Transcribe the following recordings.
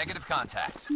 Negative contact.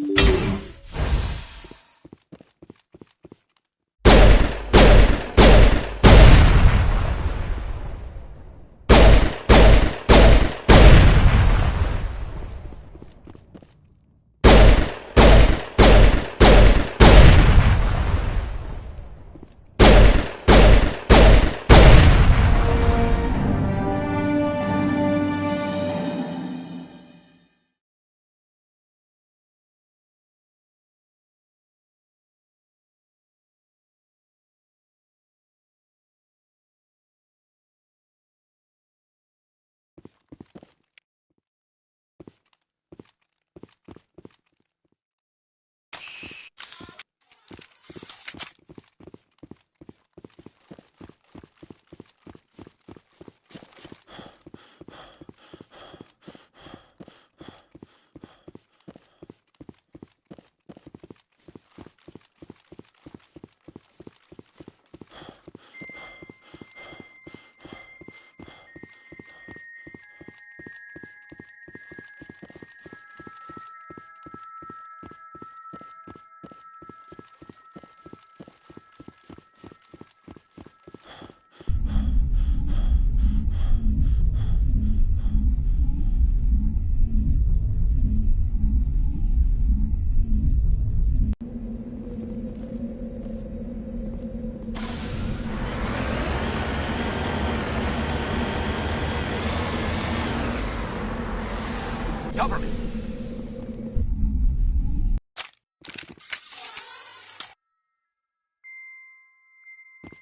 Cover me.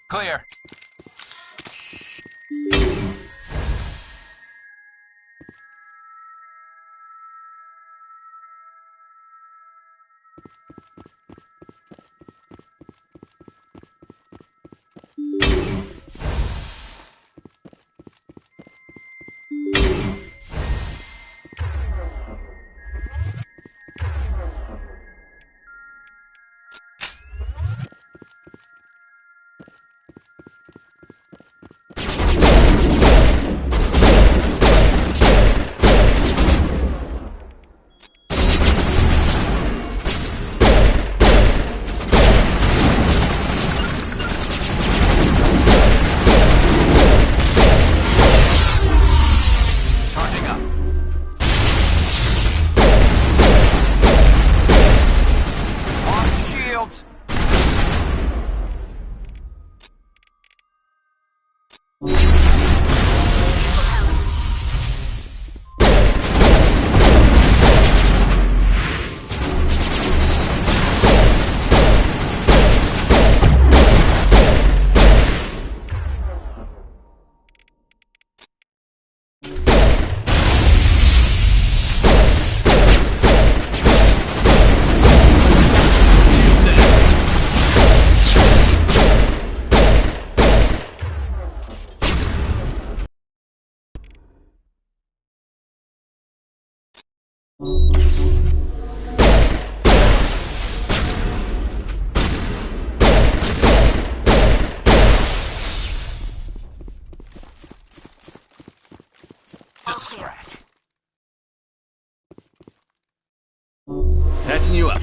Clear. Just a scratch. Patching you up.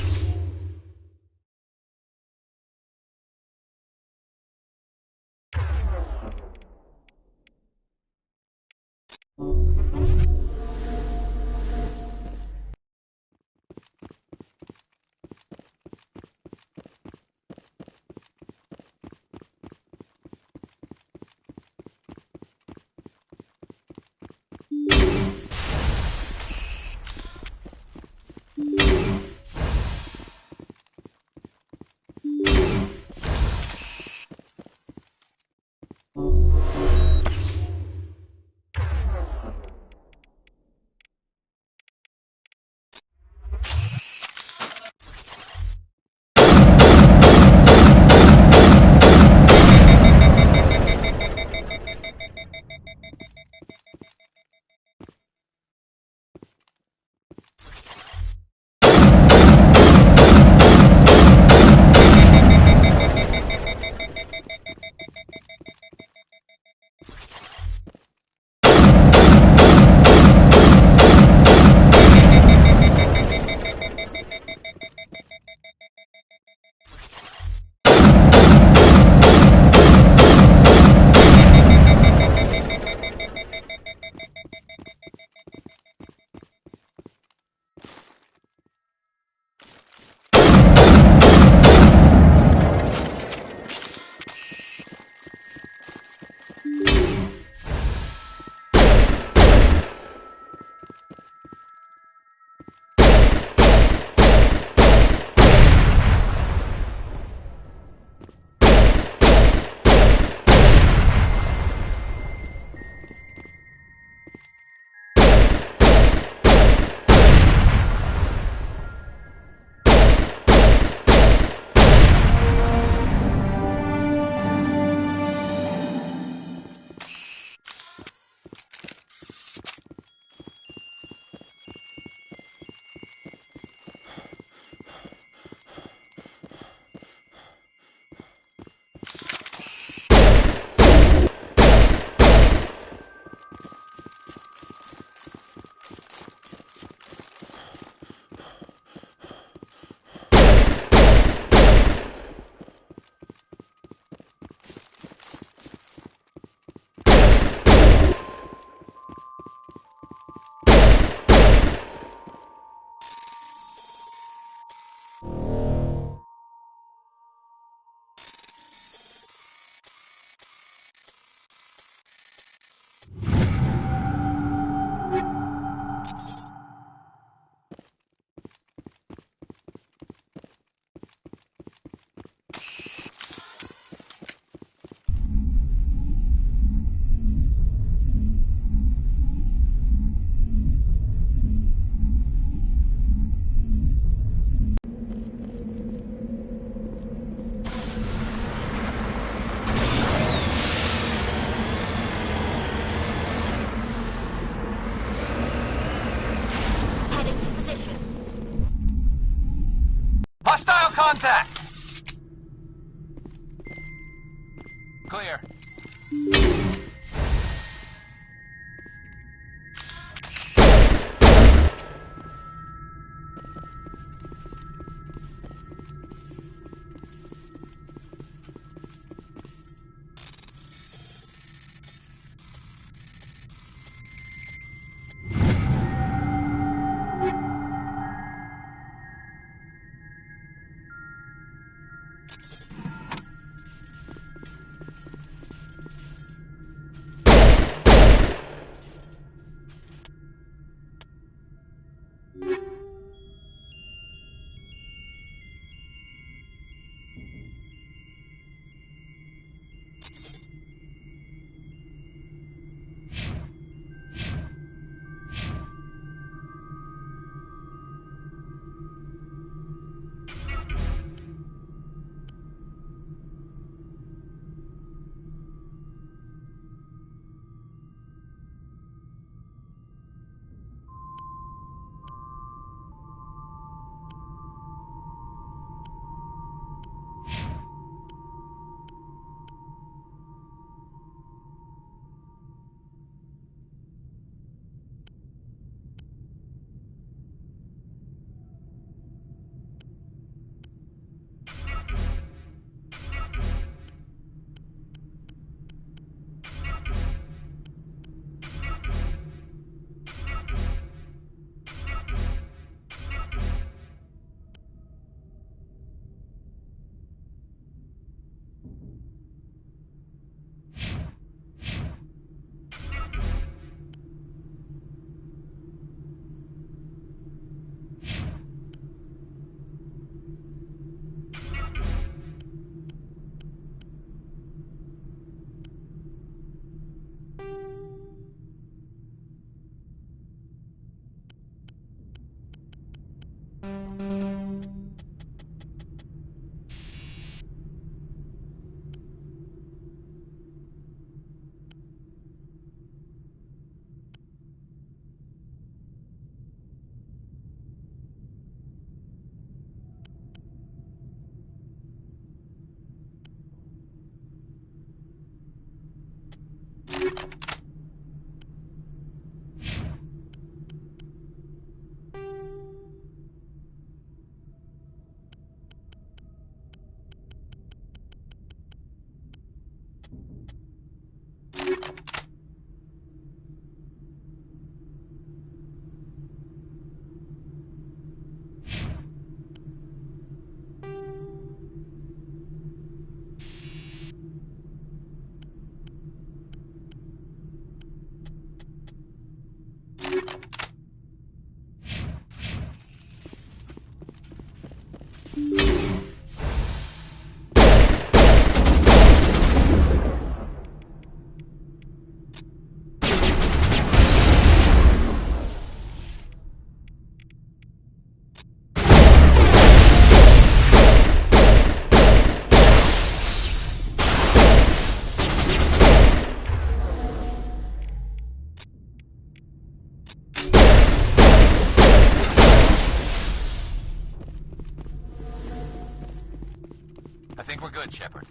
we're good, Shepard.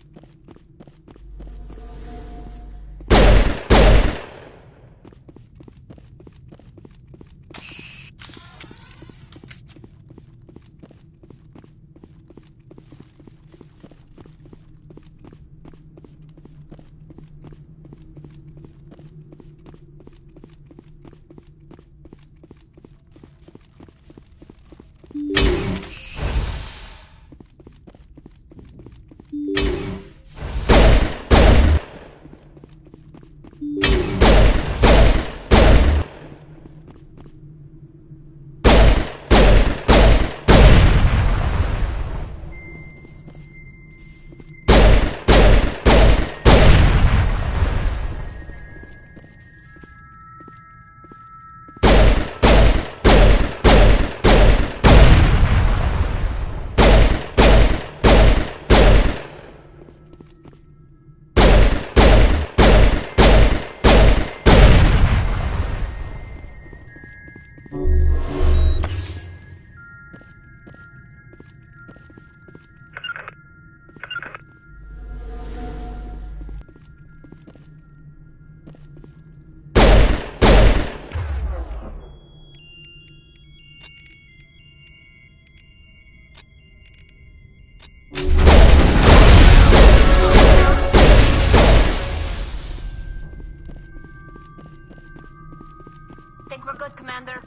Think we're good, Commander?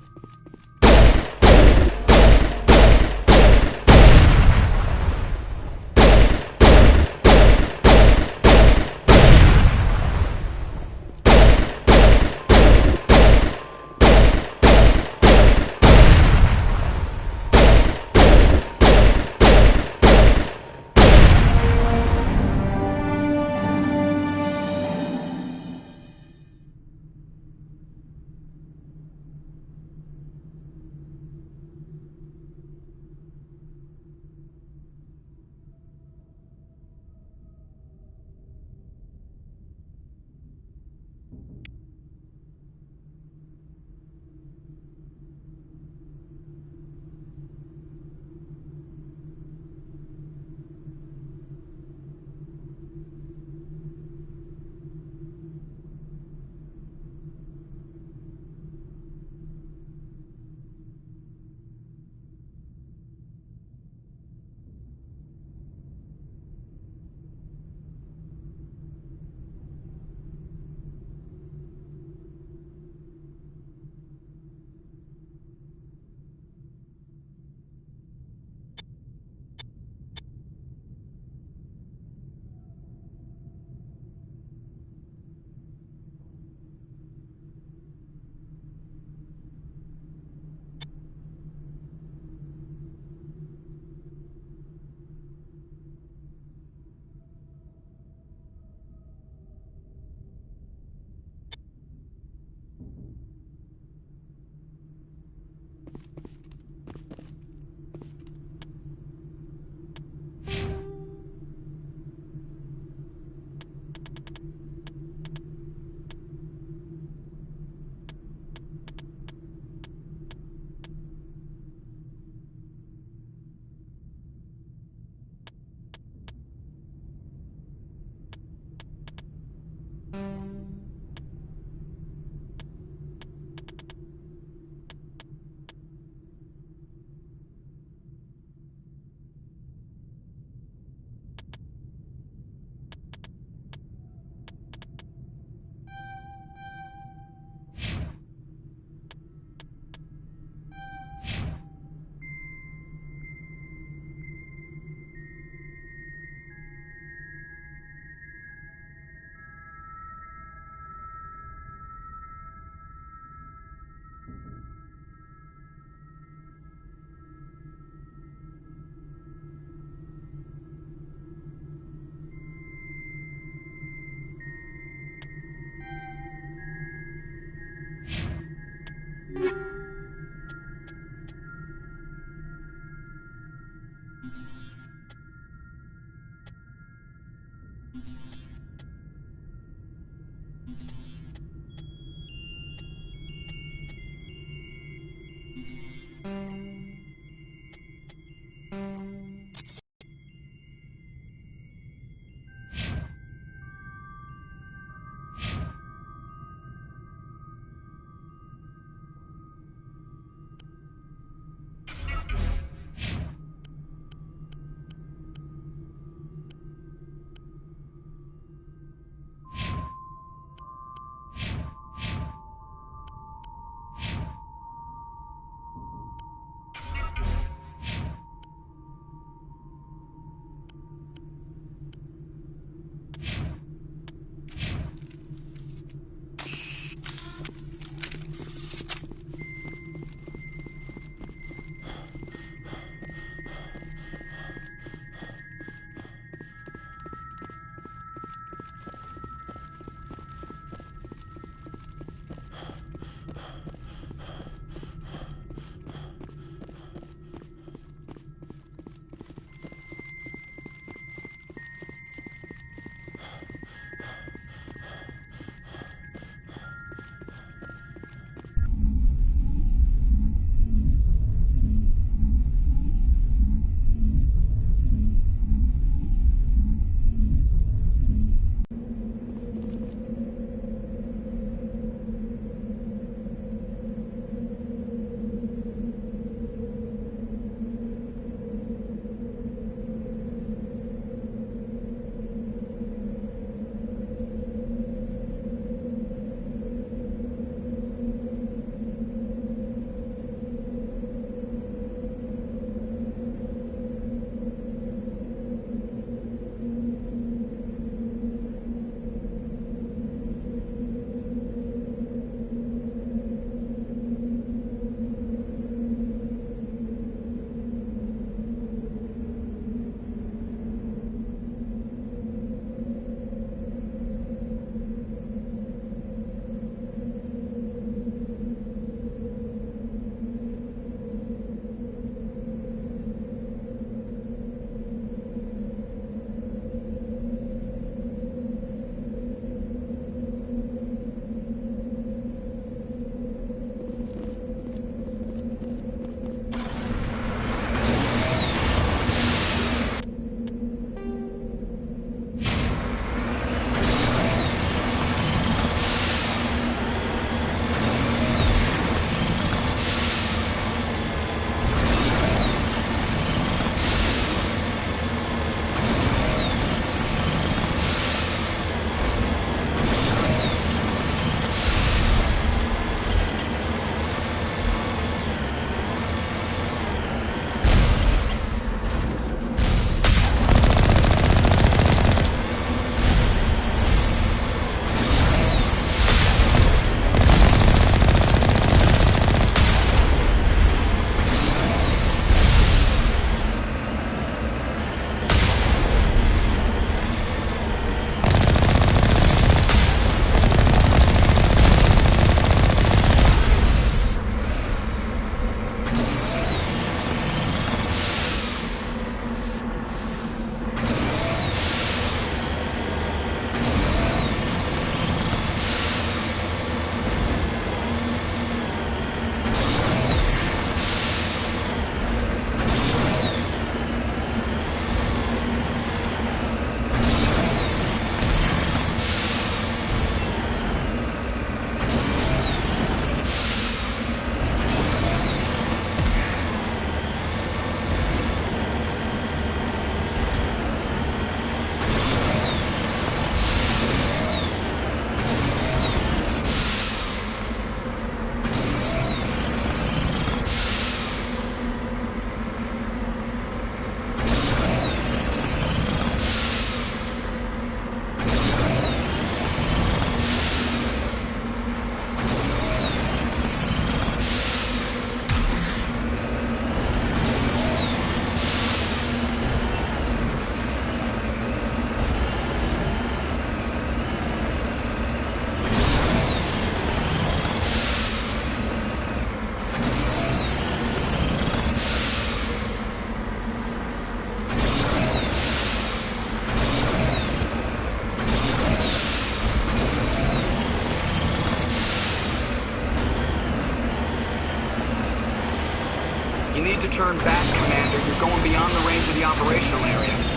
need to turn back, Commander. You're going beyond the range of the operational area.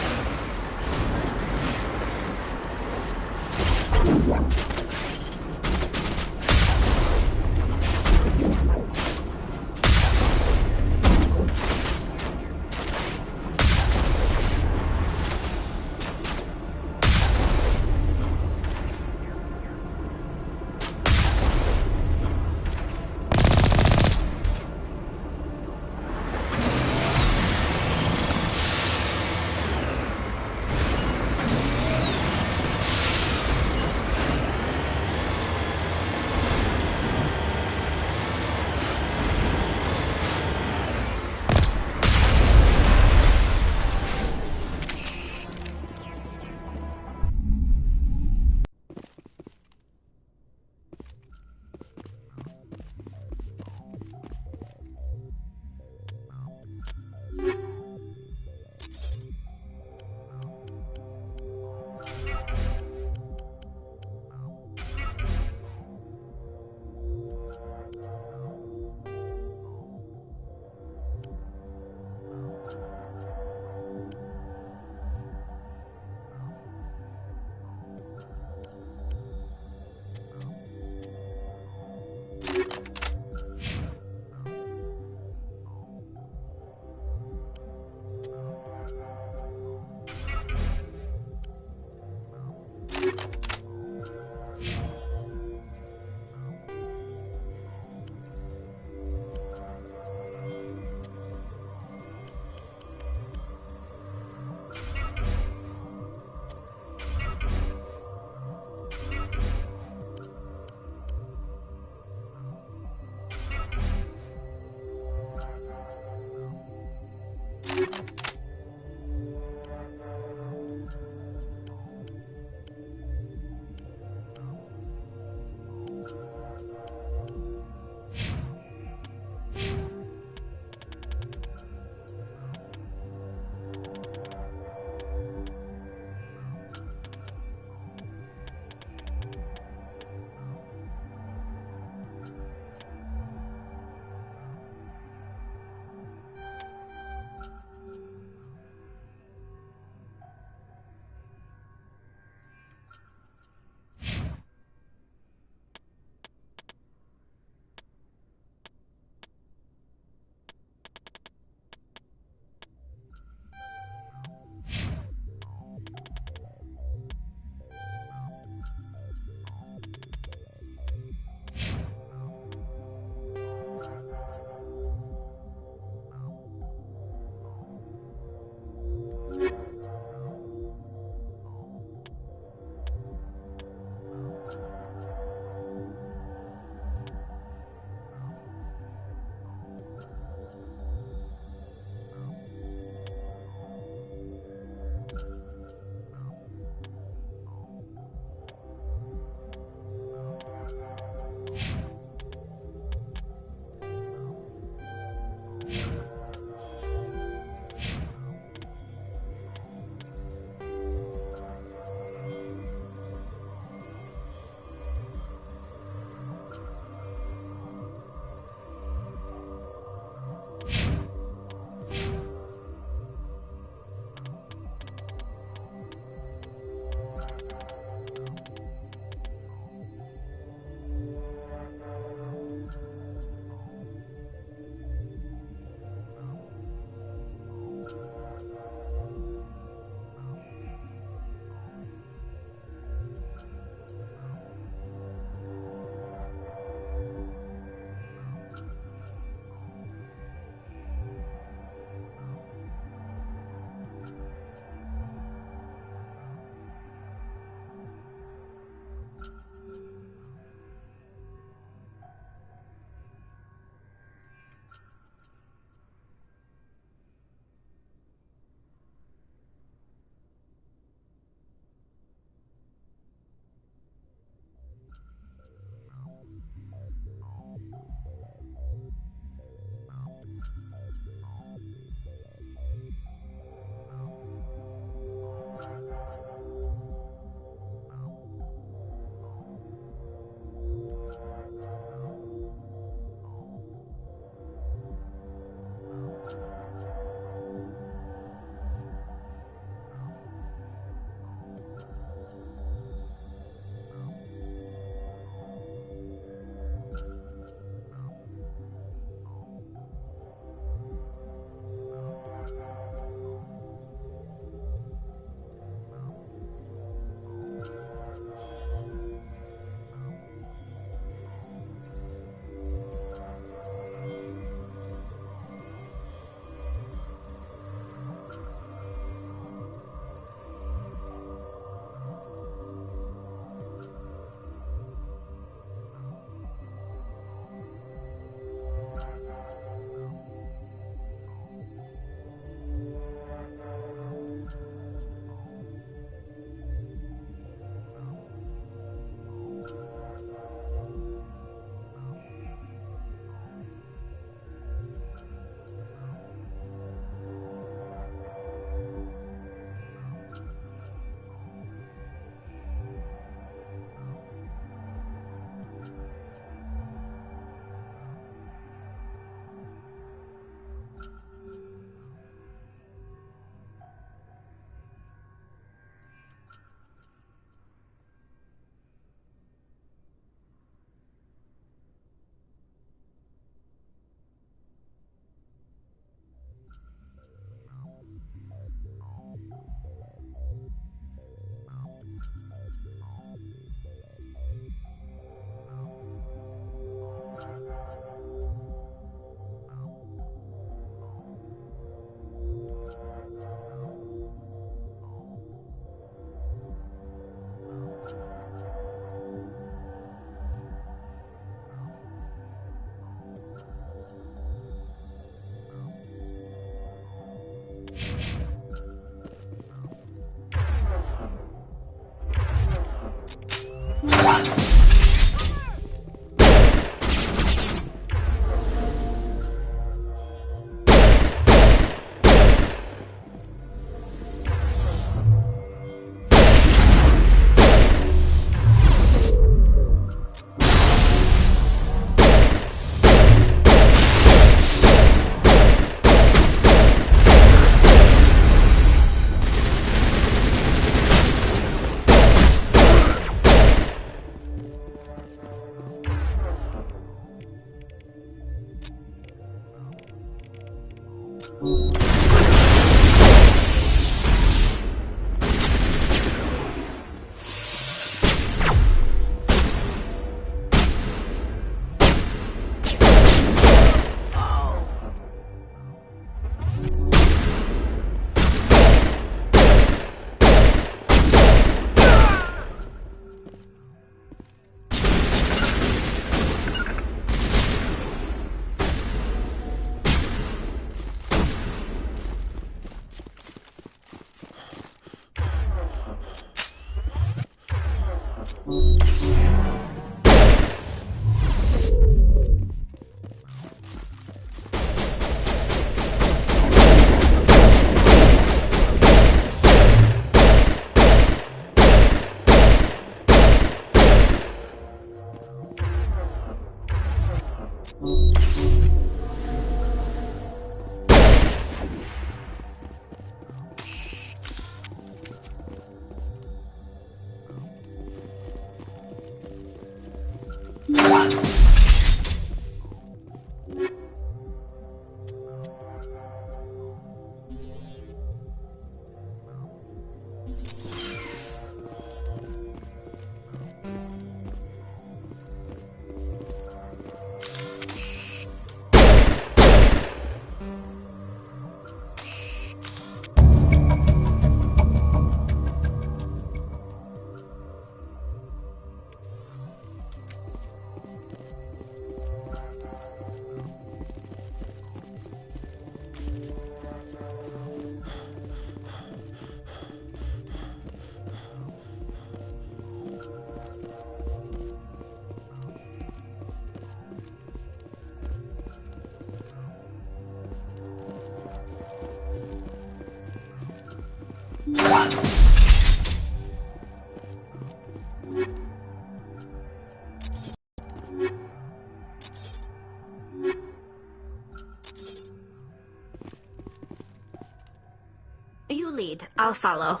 You lead. I'll follow.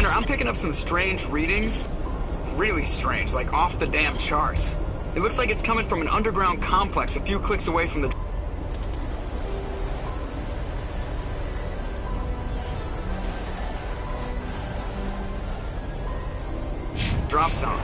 Commander, I'm picking up some strange readings. Really strange, like off the damn charts. It looks like it's coming from an underground complex a few clicks away from the... drop zone.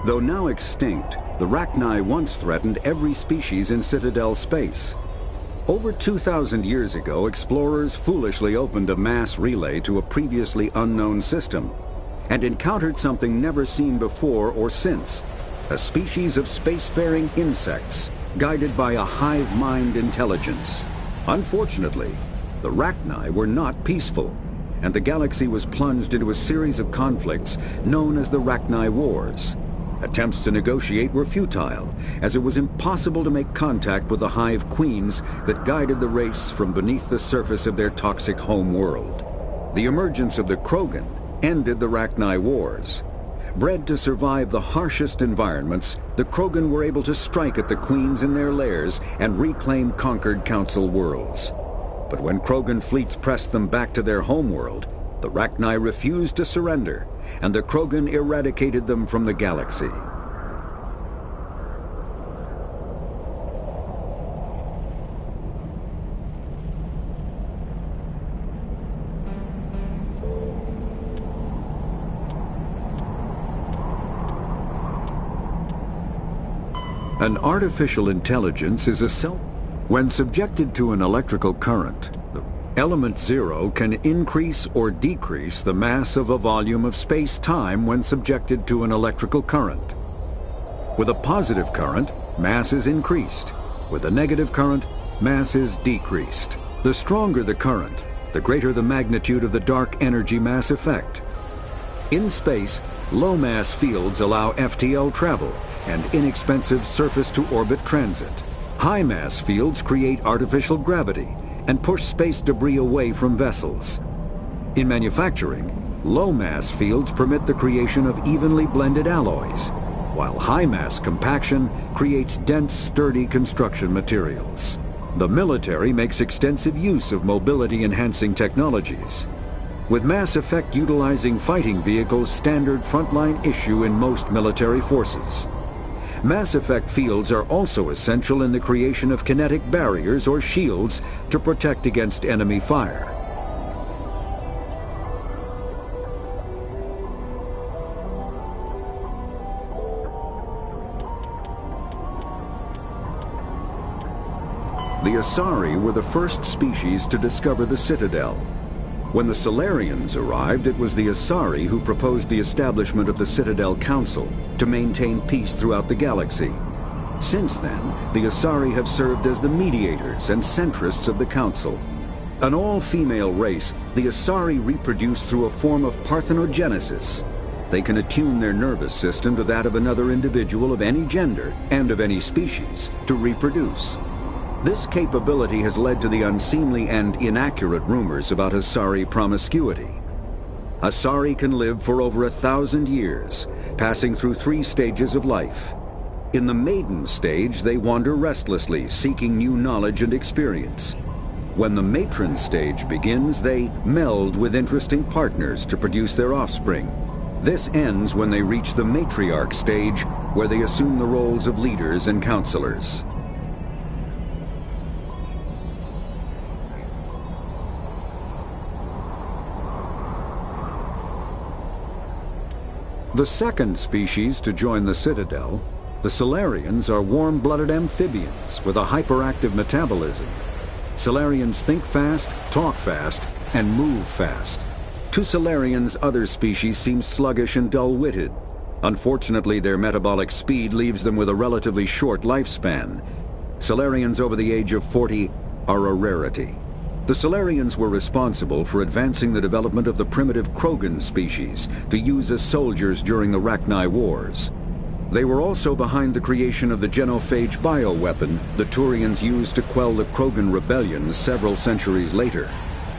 Though now extinct, the Rachni once threatened every species in Citadel space. Over 2,000 years ago, explorers foolishly opened a mass relay to a previously unknown system and encountered something never seen before or since, a species of spacefaring insects guided by a hive mind intelligence. Unfortunately, the Rachni were not peaceful, and the galaxy was plunged into a series of conflicts known as the Rachni Wars. Attempts to negotiate were futile, as it was impossible to make contact with the hive queens that guided the race from beneath the surface of their toxic home world. The emergence of the Krogan ended the Rachni Wars. Bred to survive the harshest environments, the Krogan were able to strike at the queens in their lairs and reclaim conquered Council worlds. But when Krogan fleets pressed them back to their homeworld, the Rachni refused to surrender, and the Krogan eradicated them from the galaxy. An artificial intelligence is a self. When subjected to an electrical current, the element zero can increase or decrease the mass of a volume of space-time when subjected to an electrical current. With a positive current, mass is increased. With a negative current, mass is decreased. The stronger the current, the greater the magnitude of the dark energy mass effect. In space, low-mass fields allow FTL travel and inexpensive surface-to-orbit transit. High-mass fields create artificial gravity and push space debris away from vessels. In manufacturing, low-mass fields permit the creation of evenly blended alloys, while high-mass compaction creates dense, sturdy construction materials. The military makes extensive use of mobility-enhancing technologies, with Mass Effect utilizing fighting vehicles standard frontline issue in most military forces. Mass Effect fields are also essential in the creation of kinetic barriers or shields to protect against enemy fire. The Asari were the first species to discover the Citadel. When the Solarians arrived, it was the Asari who proposed the establishment of the Citadel Council to maintain peace throughout the galaxy. Since then, the Asari have served as the mediators and centrists of the Council. An all-female race, the Asari reproduce through a form of parthenogenesis. They can attune their nervous system to that of another individual of any gender and of any species to reproduce. This capability has led to the unseemly and inaccurate rumors about Asari promiscuity. Asari can live for over 1,000 years, passing through 3 stages of life. In the maiden stage, they wander restlessly, seeking new knowledge and experience. When the matron stage begins, they meld with interesting partners to produce their offspring. This ends when they reach the matriarch stage, where they assume the roles of leaders and counselors. The second species to join the Citadel, the Solarians, are warm-blooded amphibians with a hyperactive metabolism. Solarians think fast, talk fast, and move fast. To Solarians, other species seem sluggish and dull-witted. Unfortunately, their metabolic speed leaves them with a relatively short lifespan. Solarians over the age of 40 are a rarity. The Solarians were responsible for advancing the development of the primitive Krogan species to use as soldiers during the Rachni Wars. They were also behind the creation of the genophage bioweapon the Turians used to quell the Krogan rebellions several centuries later.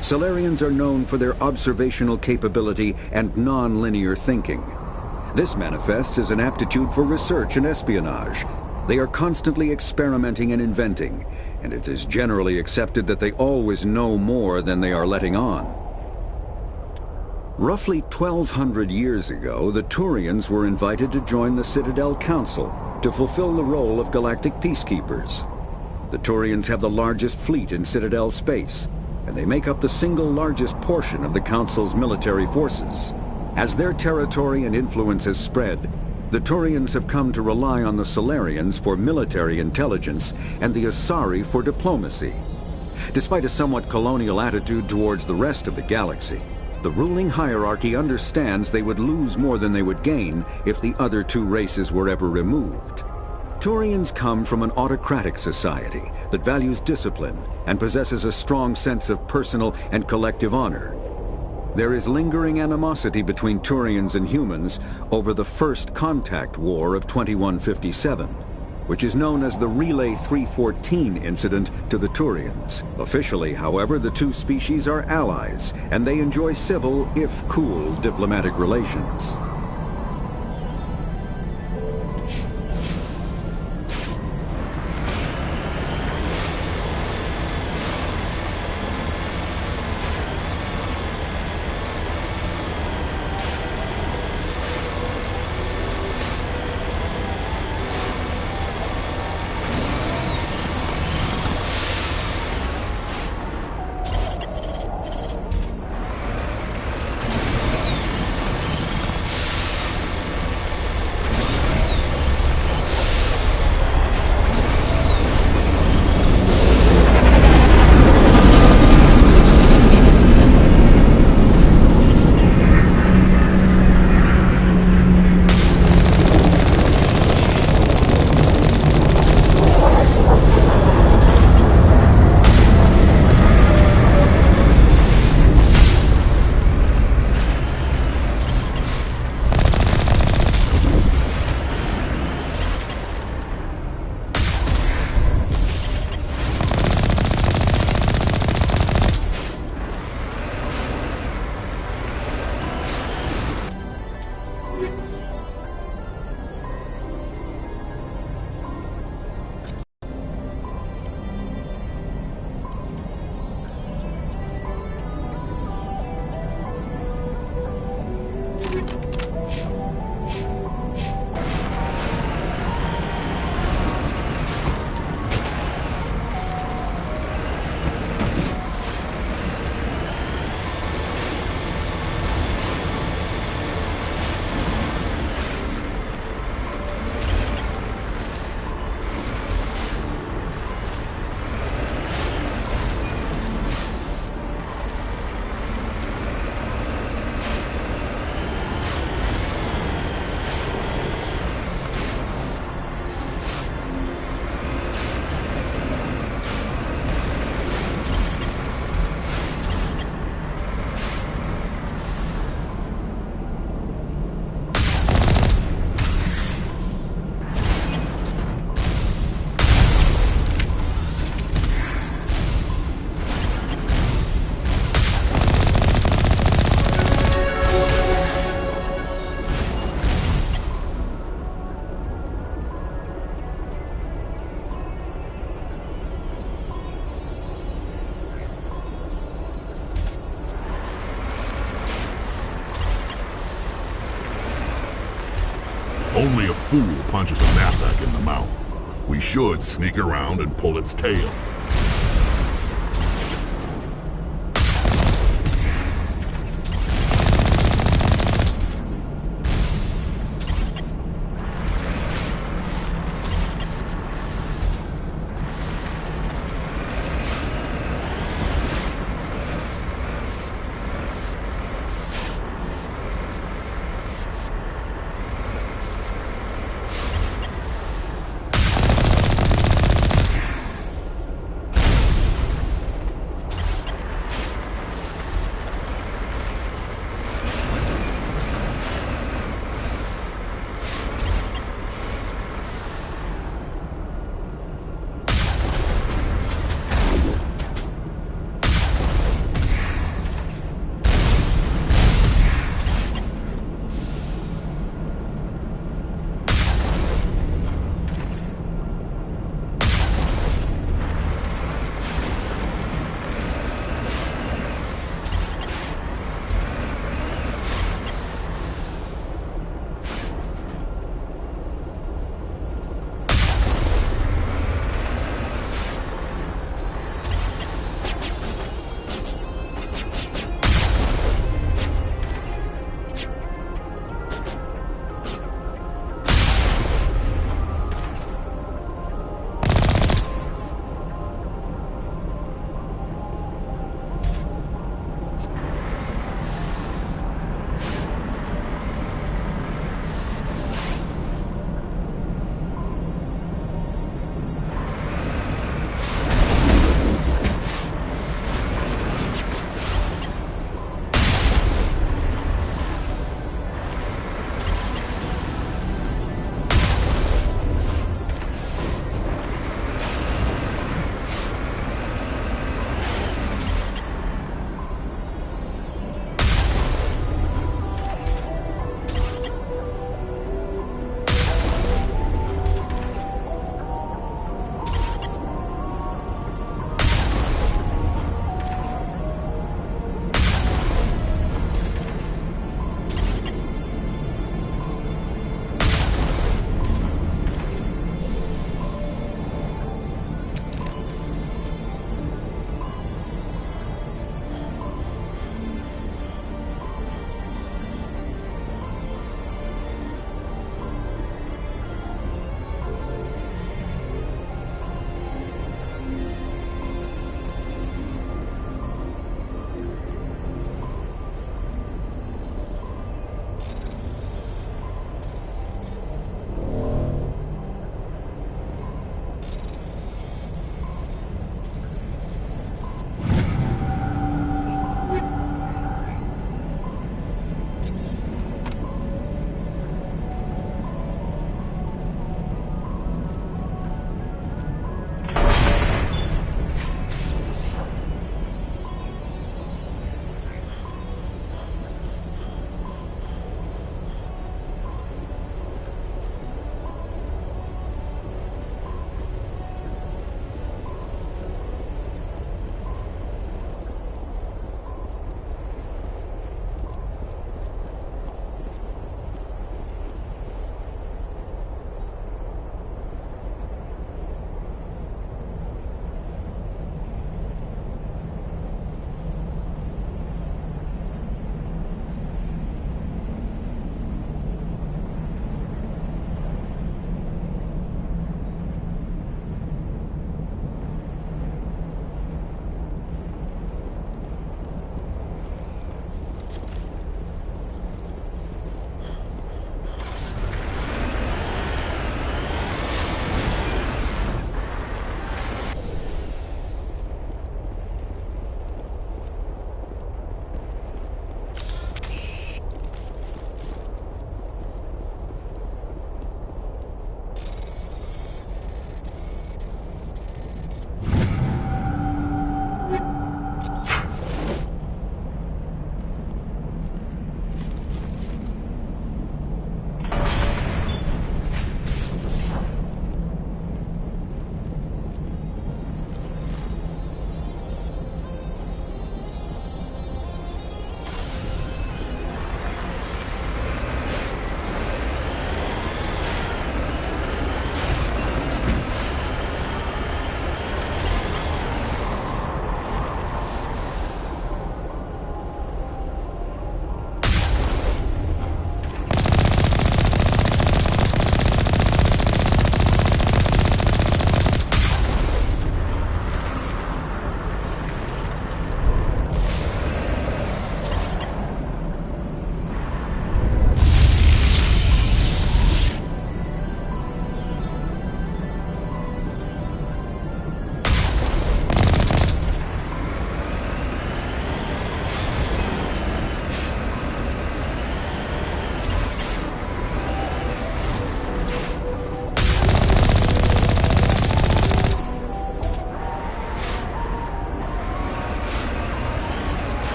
Solarians are known for their observational capability and non-linear thinking. This manifests as an aptitude for research and espionage. They are constantly experimenting and inventing, and it is generally accepted that they always know more than they are letting on. Roughly 1,200 years ago, the Turians were invited to join the Citadel Council to fulfill the role of galactic peacekeepers. The Turians have the largest fleet in Citadel space, and they make up the single largest portion of the Council's military forces. As their territory and influence has spread, the Turians have come to rely on the Solarians for military intelligence and the Asari for diplomacy. Despite a somewhat colonial attitude towards the rest of the galaxy, the ruling hierarchy understands they would lose more than they would gain if the other two races were ever removed. Turians come from an autocratic society that values discipline and possesses a strong sense of personal and collective honor. There is lingering animosity between Turians and humans over the First Contact War of 2157, which is known as the Relay 314 incident to the Turians. Officially, however, the two species are allies, and they enjoy civil, if cool, diplomatic relations. Only a fool punches a knapsack in the mouth. We should sneak around and pull its tail.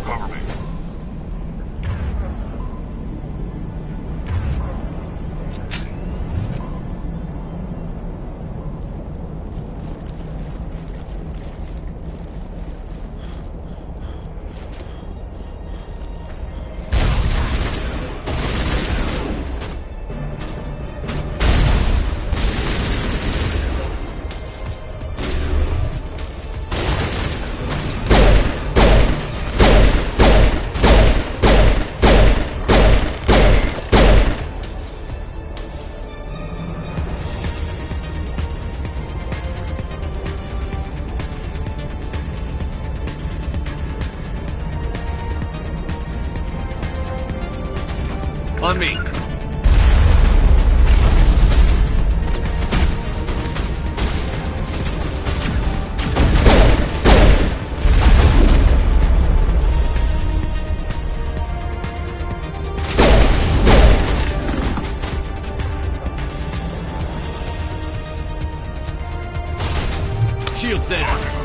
Cover me. On me. Shields down.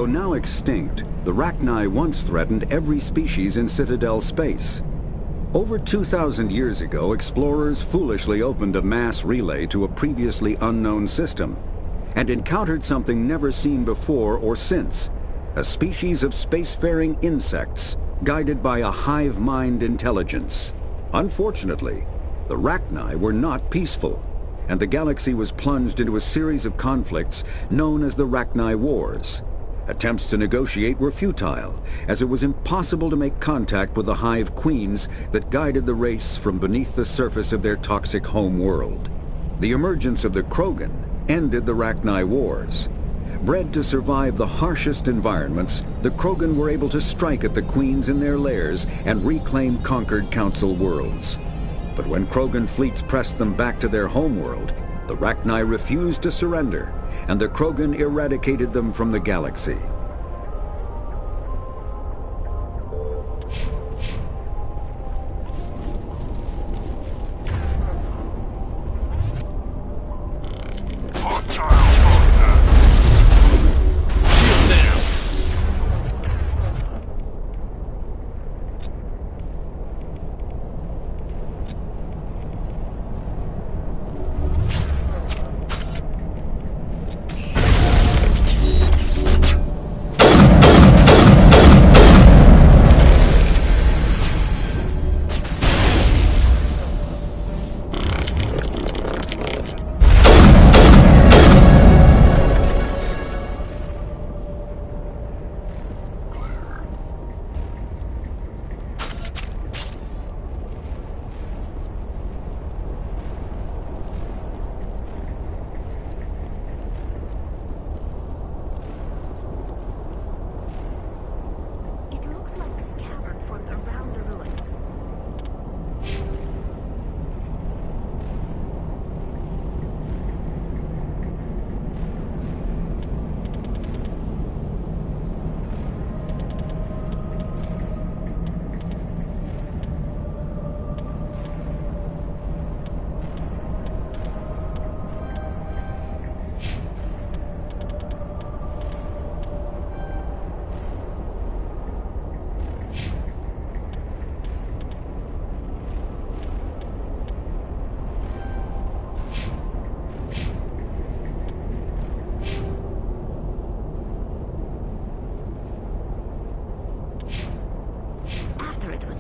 Though now extinct, the Rachni once threatened every species in Citadel space. Over 2,000 years ago, explorers foolishly opened a mass relay to a previously unknown system and encountered something never seen before or since, a species of spacefaring insects guided by a hive mind intelligence. Unfortunately, the Rachni were not peaceful, and the galaxy was plunged into a series of conflicts known as the Rachni Wars. Attempts to negotiate were futile, as it was impossible to make contact with the hive queens that guided the race from beneath the surface of their toxic home world. The emergence of the Krogan ended the Rachni Wars. Bred to survive the harshest environments, the Krogan were able to strike at the queens in their lairs and reclaim conquered Council worlds. But when Krogan fleets pressed them back to their homeworld, the Rachni refused to surrender, and the Krogan eradicated them from the galaxy.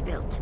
built.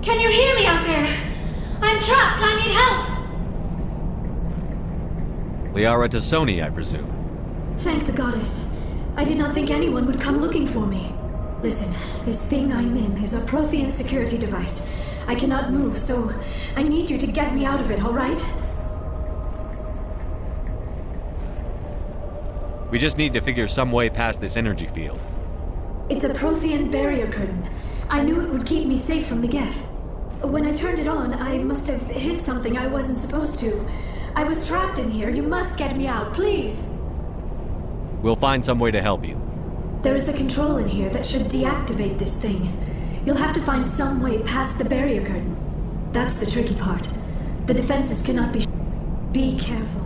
Can you hear me out there? I'm trapped. I need help. Liara Tassoni, I presume. Thank the goddess. I did not think anyone would come looking for me. Listen, this thing I'm in is a Prothean security device. I cannot move, so I need you to get me out of it, all right? We just need to figure some way past this energy field. It's a Prothean barrier curtain. I knew it would keep me safe from the Geth. When I turned it on, I must have hit something I wasn't supposed to. I was trapped in here. You must get me out, please. We'll find some way to help you. There is a control in here that should deactivate this thing. You'll have to find some way past the barrier curtain. That's the tricky part. The defenses cannot be... Be careful.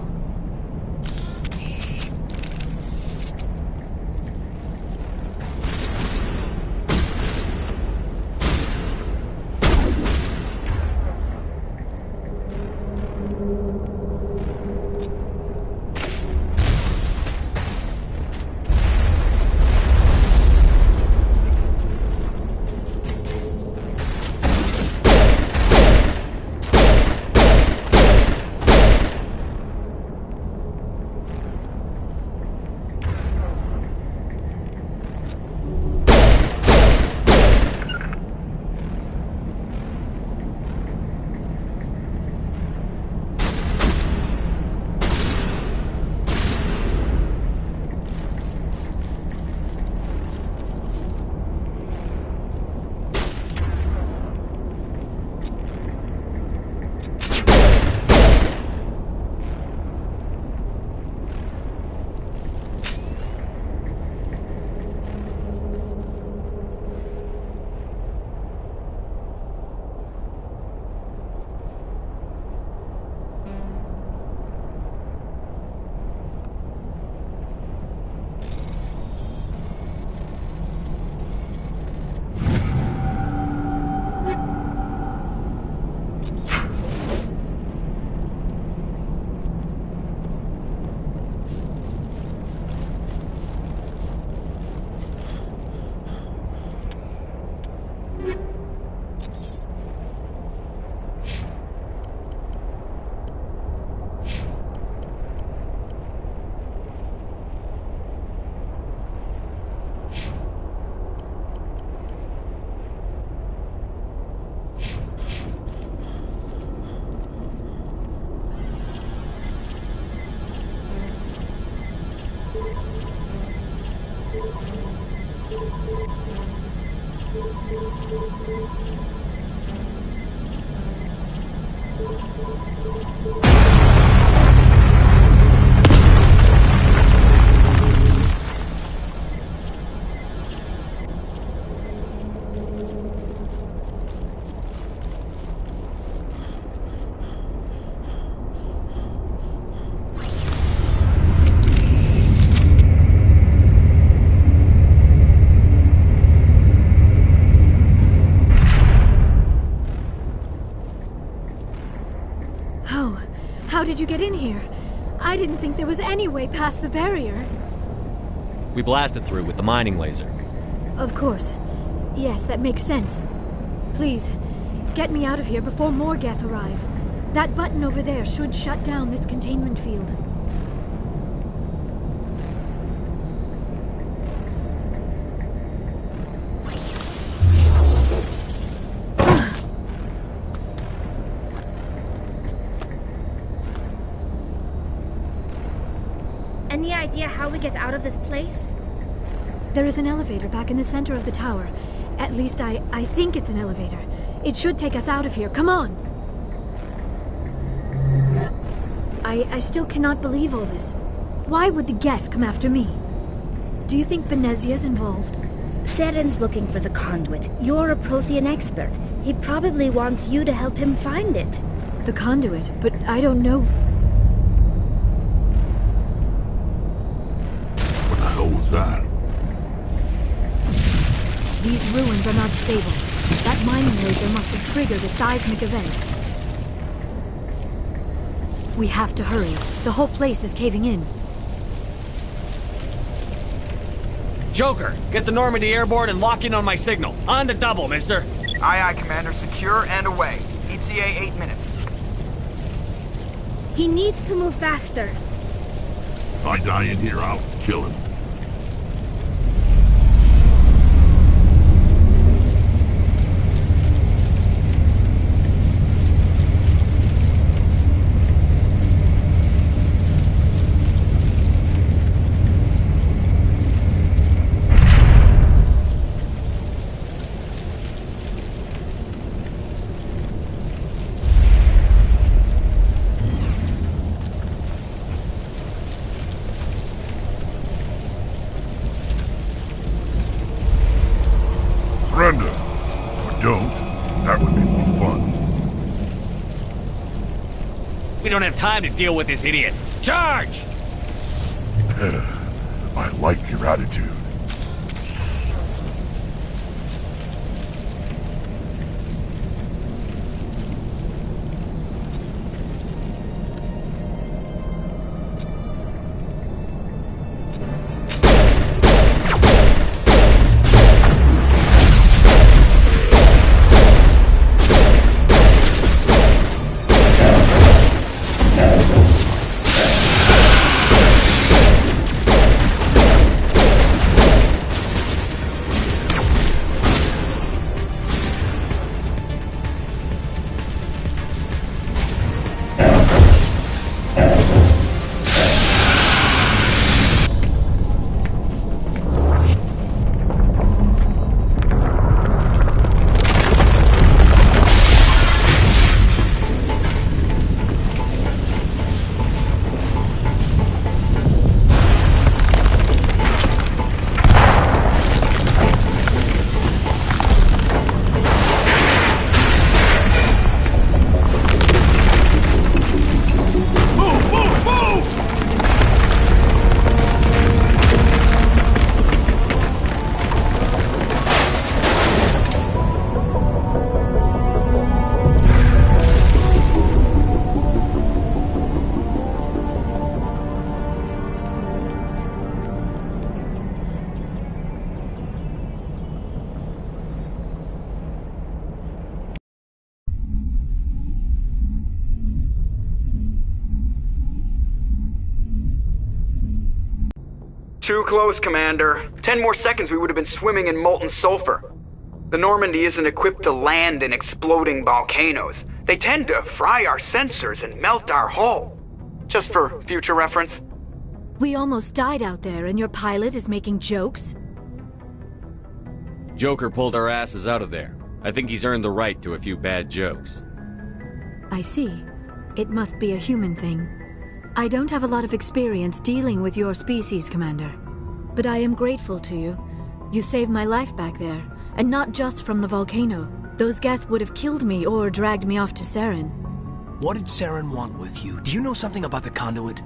How did you get in here? I didn't think there was any way past the barrier. We blasted through with the mining laser. Of course. Yes, that makes sense. Please, get me out of here before more Geth arrive. That button over there should shut down this containment field. Any idea how we get out of this place? There is an elevator back in the center of the tower. At least I think it's an elevator. It should take us out of here. Come on! I still cannot believe all this. Why would the Geth come after me? Do you think Benezia's involved? Seren's looking for the conduit. You're a Prothean expert. He probably wants you to help him find it. The conduit? But I don't know... What the hell was that? These ruins are not stable. That mining laser must have triggered a seismic event. We have to hurry. The whole place is caving in. Joker, get the Normandy airborne and lock in on my signal. On the double, mister. Aye, aye, Commander. Secure and away. ETA 8 minutes. He needs to move faster. If I die in here, I'll kill him. don't have time to deal with this idiot. Charge! I like your attitude. Too close, Commander. 10 more seconds we would have been swimming in molten sulfur. The Normandy isn't equipped to land in exploding volcanoes. They tend to fry our sensors and melt our hull. Just for future reference. We almost died out there, and your pilot is making jokes? Joker pulled our asses out of there. I think he's earned the right to a few bad jokes. I see. It must be a human thing. I don't have a lot of experience dealing with your species, Commander. But I am grateful to you. You saved my life back there, and not just from the volcano. Those Geth would have killed me or dragged me off to Saren. What did Saren want with you? Do you know something about the conduit?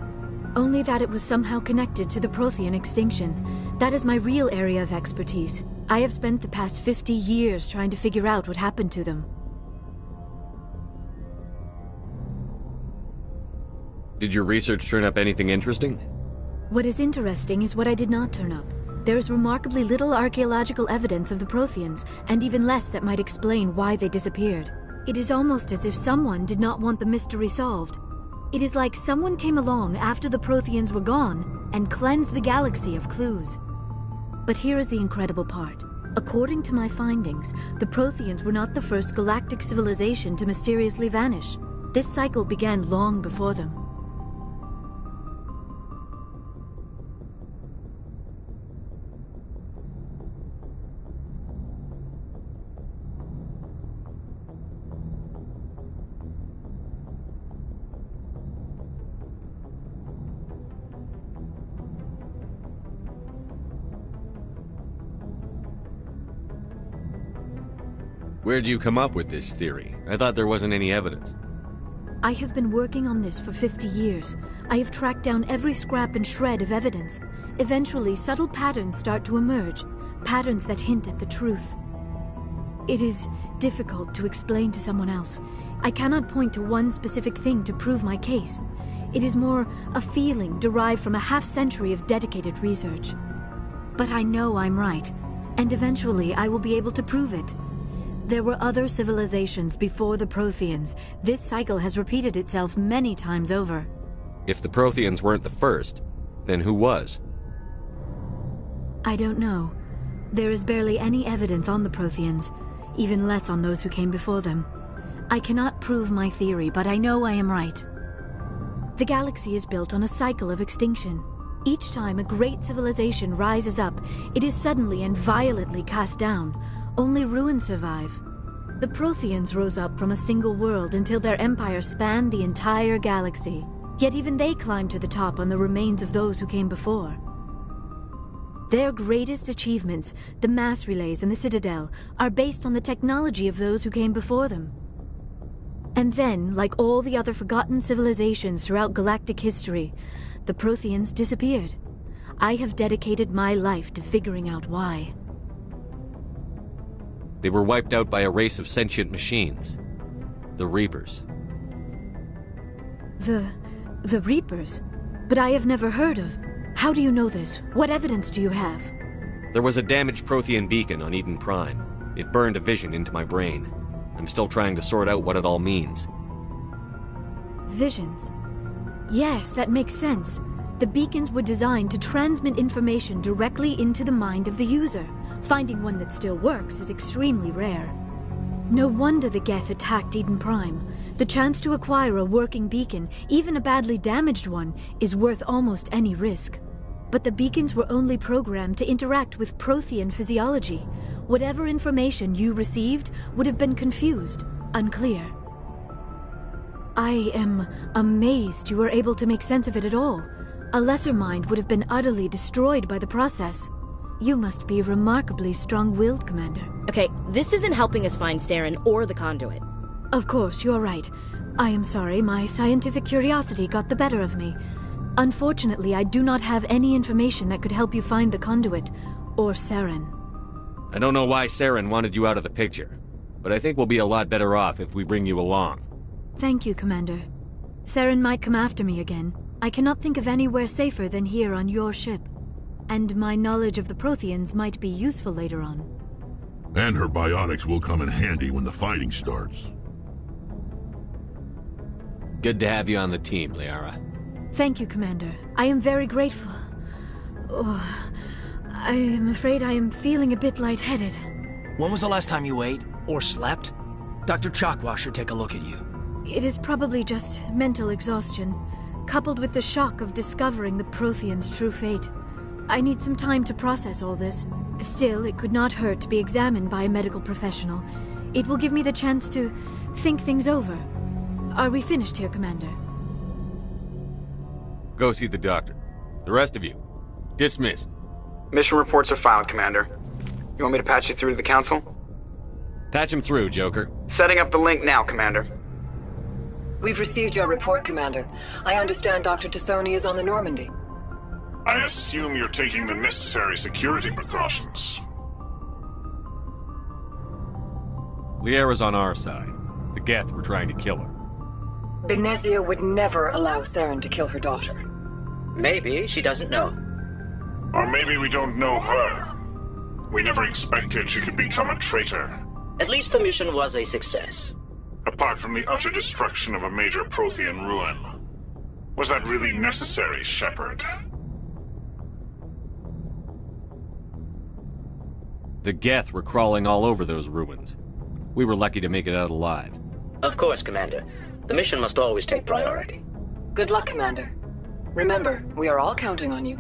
Only that it was somehow connected to the Prothean extinction. That is my real area of expertise. I have spent the past 50 years trying to figure out what happened to them. Did your research turn up anything interesting? What is interesting is what I did not turn up. There is remarkably little archaeological evidence of the Protheans, and even less that might explain why they disappeared. It is almost as if someone did not want the mystery solved. It is like someone came along after the Protheans were gone and cleansed the galaxy of clues. But here is the incredible part. According to my findings, the Protheans were not the first galactic civilization to mysteriously vanish. This cycle began long before them. Where'd you come up with this theory? I thought there wasn't any evidence. I have been working on this for 50 years. I have tracked down every scrap and shred of evidence. Eventually, subtle patterns start to emerge, patterns that hint at the truth. It is difficult to explain to someone else. I cannot point to one specific thing to prove my case. It is more a feeling derived from a half-century of dedicated research. But I know I'm right, and eventually I will be able to prove it. There were other civilizations before the Protheans. This cycle has repeated itself many times over. If the Protheans weren't the first, then who was? I don't know. There is barely any evidence on the Protheans, even less on those who came before them. I cannot prove my theory, but I know I am right. The galaxy is built on a cycle of extinction. Each time a great civilization rises up, it is suddenly and violently cast down. Only ruins survive. The Protheans rose up from a single world until their empire spanned the entire galaxy. Yet even they climbed to the top on the remains of those who came before. Their greatest achievements, the mass relays and the Citadel, are based on the technology of those who came before them. And then, like all the other forgotten civilizations throughout galactic history, the Protheans disappeared. I have dedicated my life to figuring out why. They were wiped out by a race of sentient machines. The Reapers. The Reapers? But I have never heard of. How do you know this? What evidence do you have? There was a damaged Prothean beacon on Eden Prime. It burned a vision into my brain. I'm still trying to sort out what it all means. Visions. Yes, that makes sense. The beacons were designed to transmit information directly into the mind of the user. Finding one that still works is extremely rare. No wonder the Geth attacked Eden Prime. The chance to acquire a working beacon, even a badly damaged one, is worth almost any risk. But the beacons were only programmed to interact with Prothean physiology. Whatever information you received would have been confused, unclear. I am amazed you were able to make sense of it at all. A lesser mind would have been utterly destroyed by the process. You must be remarkably strong-willed, Commander. Okay, this isn't helping us find Saren or the conduit. Of course, you're right. I am sorry, my scientific curiosity got the better of me. Unfortunately, I do not have any information that could help you find the conduit, or Saren. I don't know why Saren wanted you out of the picture, but I think we'll be a lot better off if we bring you along. Thank you, Commander. Saren might come after me again. I cannot think of anywhere safer than here on your ship. And my knowledge of the Protheans might be useful later on. And her biotics will come in handy when the fighting starts. Good to have you on the team, Liara. Thank you, Commander. I am very grateful. Oh, I am afraid I am feeling a bit lightheaded. When was the last time you ate? Or slept? Dr. Chakwa should take a look at you. It is probably just mental exhaustion, coupled with the shock of discovering the Protheans' true fate. I need some time to process all this. Still, it could not hurt to be examined by a medical professional. It will give me the chance to think things over. Are we finished here, Commander? Go see the doctor. The rest of you, dismissed. Mission reports are filed, Commander. You want me to patch you through to the Council? Patch him through, Joker. Setting up the link now, Commander. We've received your report, Commander. I understand Dr. Tassoni is on the Normandy. I assume you're taking the necessary security precautions. Liara's on our side. The Geth were trying to kill her. Benezia would never allow Saren to kill her daughter. Maybe she doesn't know. Or maybe we don't know her. We never expected she could become a traitor. At least the mission was a success. Apart from the utter destruction of a major Prothean ruin. Was that really necessary, Shepard? The Geth were crawling all over those ruins. We were lucky to make it out alive. Of course, Commander. The mission must always take priority. Good luck, Commander. Remember, we are all counting on you.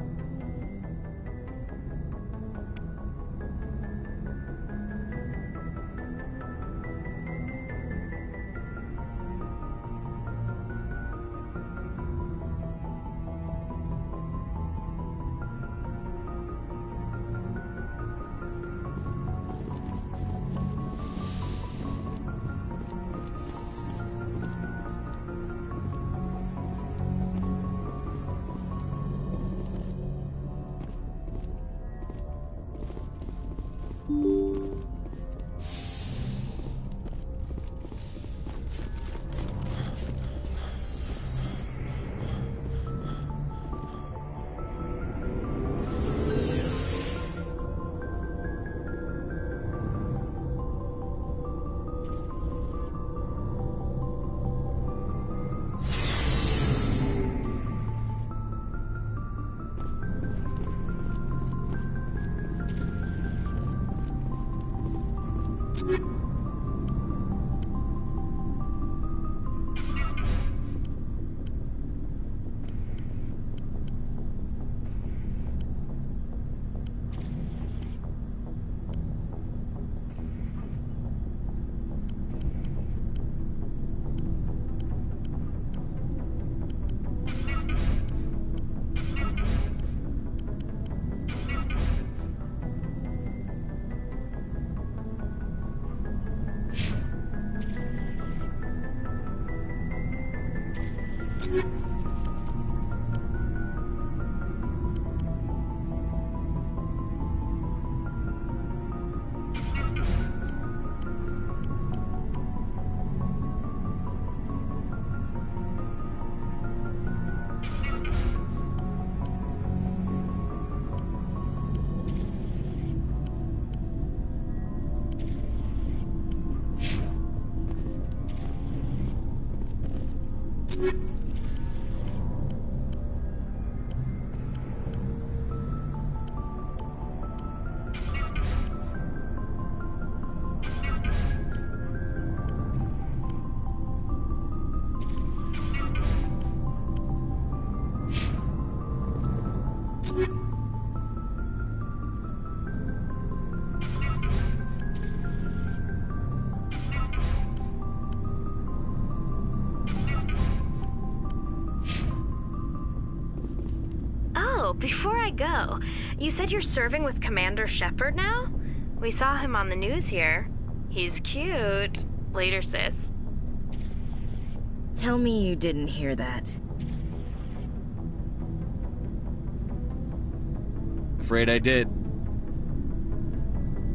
Before I go, you said you're serving with Commander Shepard now? We saw him on the news here. He's cute. Later, sis. Tell me you didn't hear that. Afraid I did.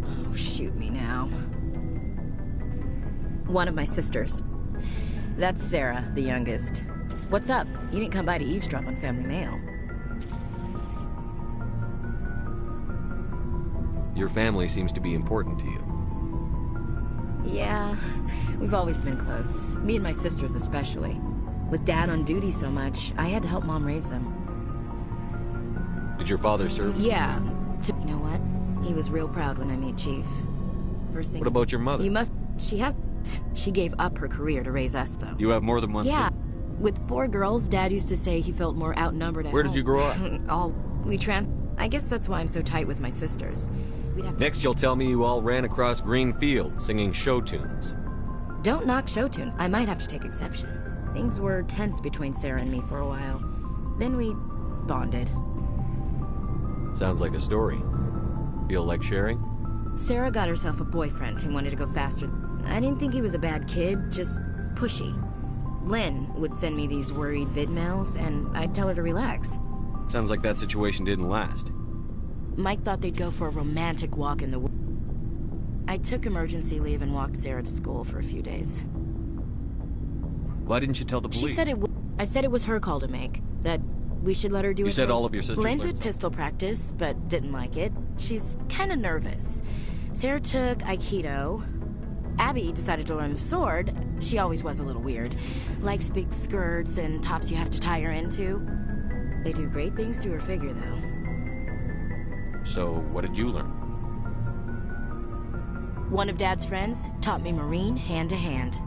Oh, shoot me now. One of my sisters. That's Sarah, the youngest. What's up? You didn't come by to eavesdrop on family mail. Your family seems to be important to you. Yeah, we've always been close. Me and my sisters especially. With Dad on duty so much, I had to help Mom raise them. Did your father serve? Yeah. You know what? He was real proud when I made Chief. First thing. What about your mother? She gave up her career to raise us, though. You have more than one sister? Yeah. With 4 girls, Dad used to say he felt more outnumbered at home. Where did you grow up? I guess that's why I'm so tight with my sisters. Next you'll tell me you all ran across green fields singing show tunes. Don't knock show tunes. I might have to take exception. Things were tense between Sarah and me for a while. Then we bonded. Sounds like a story. Feel like sharing? Sarah got herself a boyfriend who wanted to go faster. I didn't think he was a bad kid, just pushy. Lynn would send me these worried vid mails, and I'd tell her to relax. Sounds like that situation didn't last. Mike thought they'd go for a romantic walk in the woods. I took emergency leave and walked Sarah to school for a few days. Why didn't you tell the police? She said I said it was her call to make. That we should let her do it. You said all of your sisters Lynn learned did pistol practice, but didn't like it. She's kind of nervous. Sarah took Aikido. Abby decided to learn the sword. She always was a little weird. Likes big skirts and tops you have to tie her into. They do great things to her figure, though. So, what did you learn? One of Dad's friends taught me Marine hand to hand.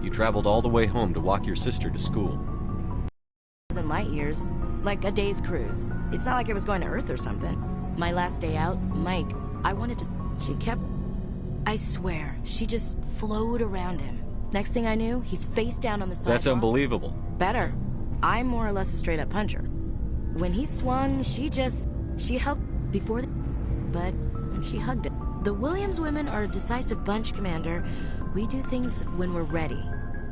You traveled all the way home to walk your sister to school. In light years, like a day's cruise. It's not like I was going to Earth or something. My last day out, Mike, I wanted to... She kept... I swear, she just flowed around him. Next thing I knew, he's face down on the sidewalk. That's unbelievable. Better. I'm more or less a straight-up puncher. When he swung, she helped before but she hugged him. The Williams women are a decisive bunch, Commander. We do things when we're ready.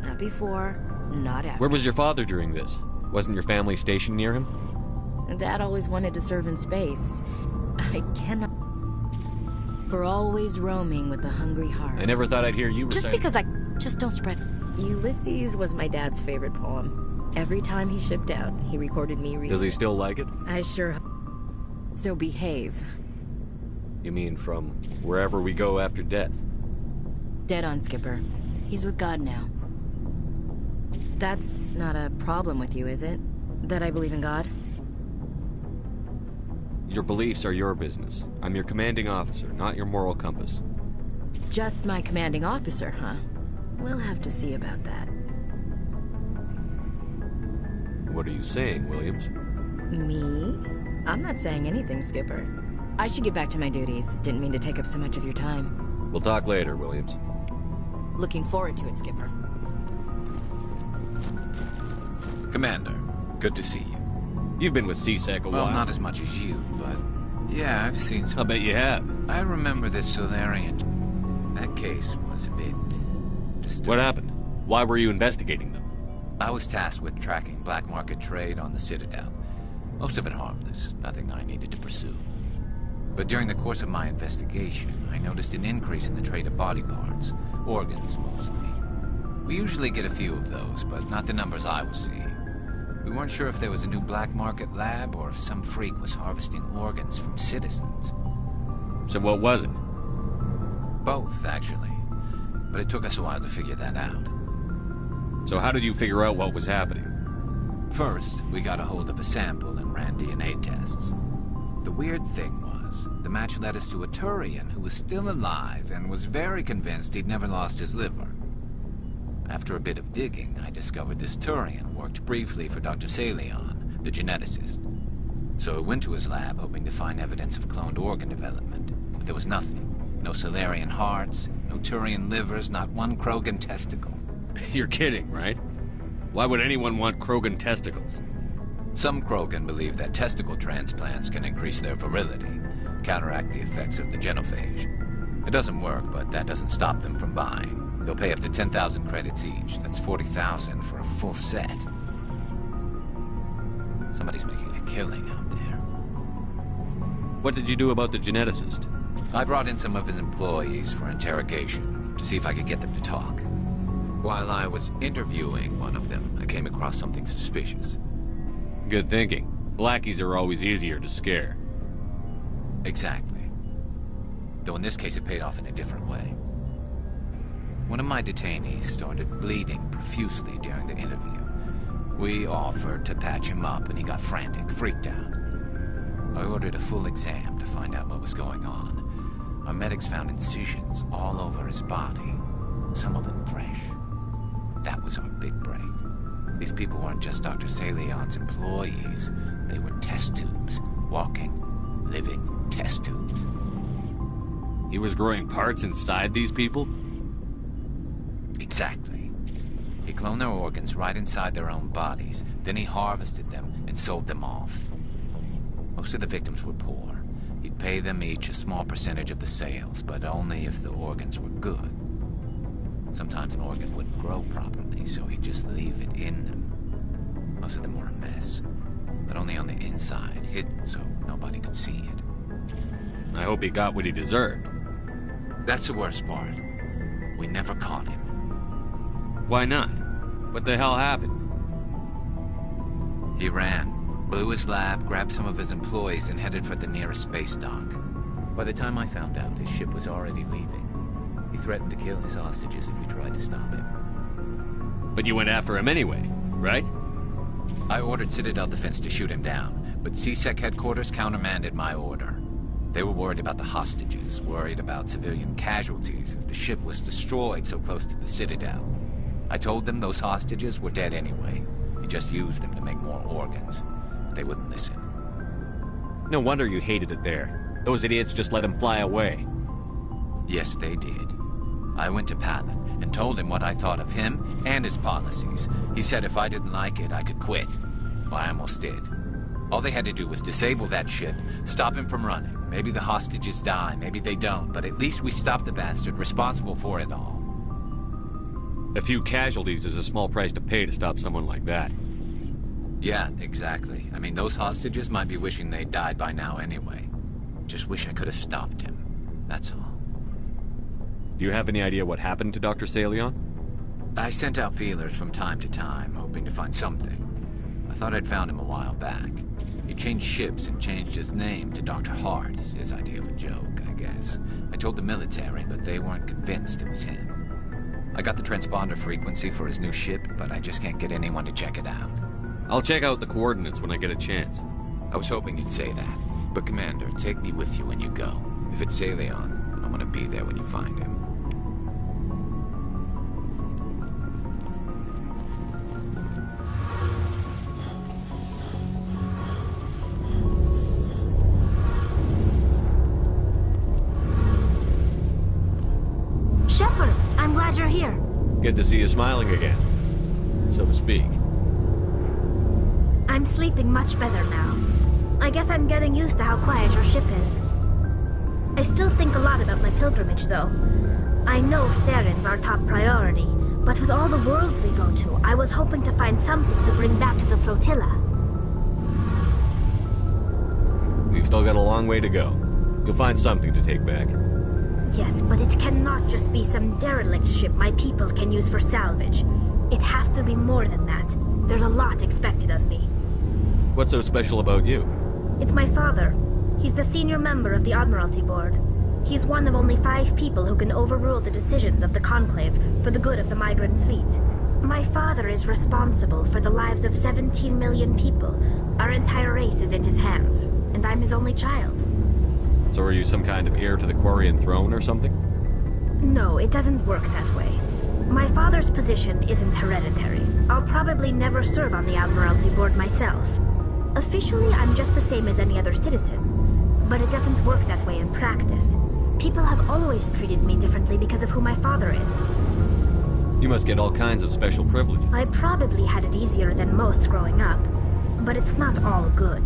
Not before, not after. Where was your father during this? Wasn't your family stationed near him? Dad always wanted to serve in space. I cannot... For always roaming with a hungry heart. I never thought I'd hear you recite... Just don't spread... Ulysses was my dad's favorite poem. Every time he shipped out, he recorded me reading. Does he still like it? I sure... So behave. You mean from wherever we go after death? Dead on, Skipper. He's with God now. That's not a problem with you, is it? That I believe in God? Your beliefs are your business. I'm your commanding officer, not your moral compass. Just my commanding officer, huh? We'll have to see about that. What are you saying, Williams? Me? I'm not saying anything, Skipper. I should get back to my duties. Didn't mean to take up so much of your time. We'll talk later, Williams. Looking forward to it, Skipper. Commander, good to see you. You've been with CSEC a while. Well, not as much as you, but yeah, I've seen some. I'll bet you have. I remember this Solarian. That case was a bit disturbing. What happened? Why were you investigating them? I was tasked with tracking black market trade on the Citadel. Most of it harmless, nothing I needed to pursue. But during the course of my investigation, I noticed an increase in the trade of body parts, organs mostly. We usually get a few of those, but not the numbers I was seeing. We weren't sure if there was a new black market lab or if some freak was harvesting organs from citizens. So what was it? Both, actually. But it took us a while to figure that out. So how did you figure out what was happening? First, we got a hold of a sample and ran DNA tests. The weird thing was, the match led us to a Turian who was still alive and was very convinced he'd never lost his liver. After a bit of digging, I discovered this Turian worked briefly for Dr. Salion, the geneticist. So I went to his lab hoping to find evidence of cloned organ development, but there was nothing. No Salarian hearts, no Turian livers, not one Krogan testicle. You're kidding, right? Why would anyone want Krogan testicles? Some Krogan believe that testicle transplants can increase their virility, counteract the effects of the genophage. It doesn't work, but that doesn't stop them from buying. They'll pay up to 10,000 credits each. That's 40,000 for a full set. Somebody's making a killing out there. What did you do about the geneticist? I brought in some of his employees for interrogation, to see if I could get them to talk. While I was interviewing one of them, I came across something suspicious. Good thinking. Lackeys are always easier to scare. Exactly. Though in this case it paid off in a different way. One of my detainees started bleeding profusely during the interview. We offered to patch him up and he got frantic, freaked out. I ordered a full exam to find out what was going on. Our medics found incisions all over his body, some of them fresh. That was our big break. These people weren't just Dr. Salion's employees. They were test tubes. Walking, living test tubes. He was growing parts inside these people? Exactly. He cloned their organs right inside their own bodies. Then he harvested them and sold them off. Most of the victims were poor. He'd pay them each a small percentage of the sales, but only if the organs were good. Sometimes an organ wouldn't grow properly, so he'd just leave it in them. Most of them were a mess, but only on the inside, hidden so nobody could see it. I hope he got what he deserved. That's the worst part. We never caught him. Why not? What the hell happened? He ran, blew his lab, grabbed some of his employees, and headed for the nearest space dock. By the time I found out, his ship was already leaving. He threatened to kill his hostages if we tried to stop him. But you went after him anyway, right? I ordered Citadel Defense to shoot him down, but CSEC headquarters countermanded my order. They were worried about the hostages, worried about civilian casualties if the ship was destroyed so close to the Citadel. I told them those hostages were dead anyway. He just used them to make more organs. But they wouldn't listen. No wonder you hated it there. Those idiots just let him fly away. Yes, they did. I went to Palin and told him what I thought of him and his policies. He said if I didn't like it, I could quit. Well, I almost did. All they had to do was disable that ship, stop him from running. Maybe the hostages die, maybe they don't, but at least we stopped the bastard responsible for it all. A few casualties is a small price to pay to stop someone like that. Yeah, exactly. I mean, those hostages might be wishing they'd died by now anyway. Just wish I could have stopped him. That's all. Do you have any idea what happened to Dr. Salion? I sent out feelers from time to time, hoping to find something. I thought I'd found him a while back. He changed ships and changed his name to Dr. Hart, his idea of a joke, I guess. I told the military, but they weren't convinced it was him. I got the transponder frequency for his new ship, but I just can't get anyone to check it out. I'll check out the coordinates when I get a chance. I was hoping you'd say that. But Commander, take me with you when you go. If it's Salion, I want to be there when you find him. Shepard, I'm glad you're here. Good to see you smiling again, so to speak. I'm sleeping much better now. I guess I'm getting used to how quiet your ship is. I still think a lot about my pilgrimage, though. I know Steren's our top priority, But with all the worlds we go to, I was hoping to find something to bring back to the flotilla. We've still got a long way to go. You'll find something to take back. Yes, but it cannot just be some derelict ship my people can use for salvage. It has to be more than that. There's a lot expected of me. What's so special about you? It's my father. He's the senior member of the Admiralty Board. He's one of only 5 people who can overrule the decisions of the Conclave for the good of the migrant fleet. My father is responsible for the lives of 17 million people. Our entire race is in his hands, and I'm his only child. So are you some kind of heir to the Quarian throne or something? No, it doesn't work that way. My father's position isn't hereditary. I'll probably never serve on the Admiralty Board myself. Officially, I'm just the same as any other citizen. But it doesn't work that way in practice. People have always treated me differently because of who my father is. You must get all kinds of special privileges. I probably had it easier than most growing up. But it's not all good.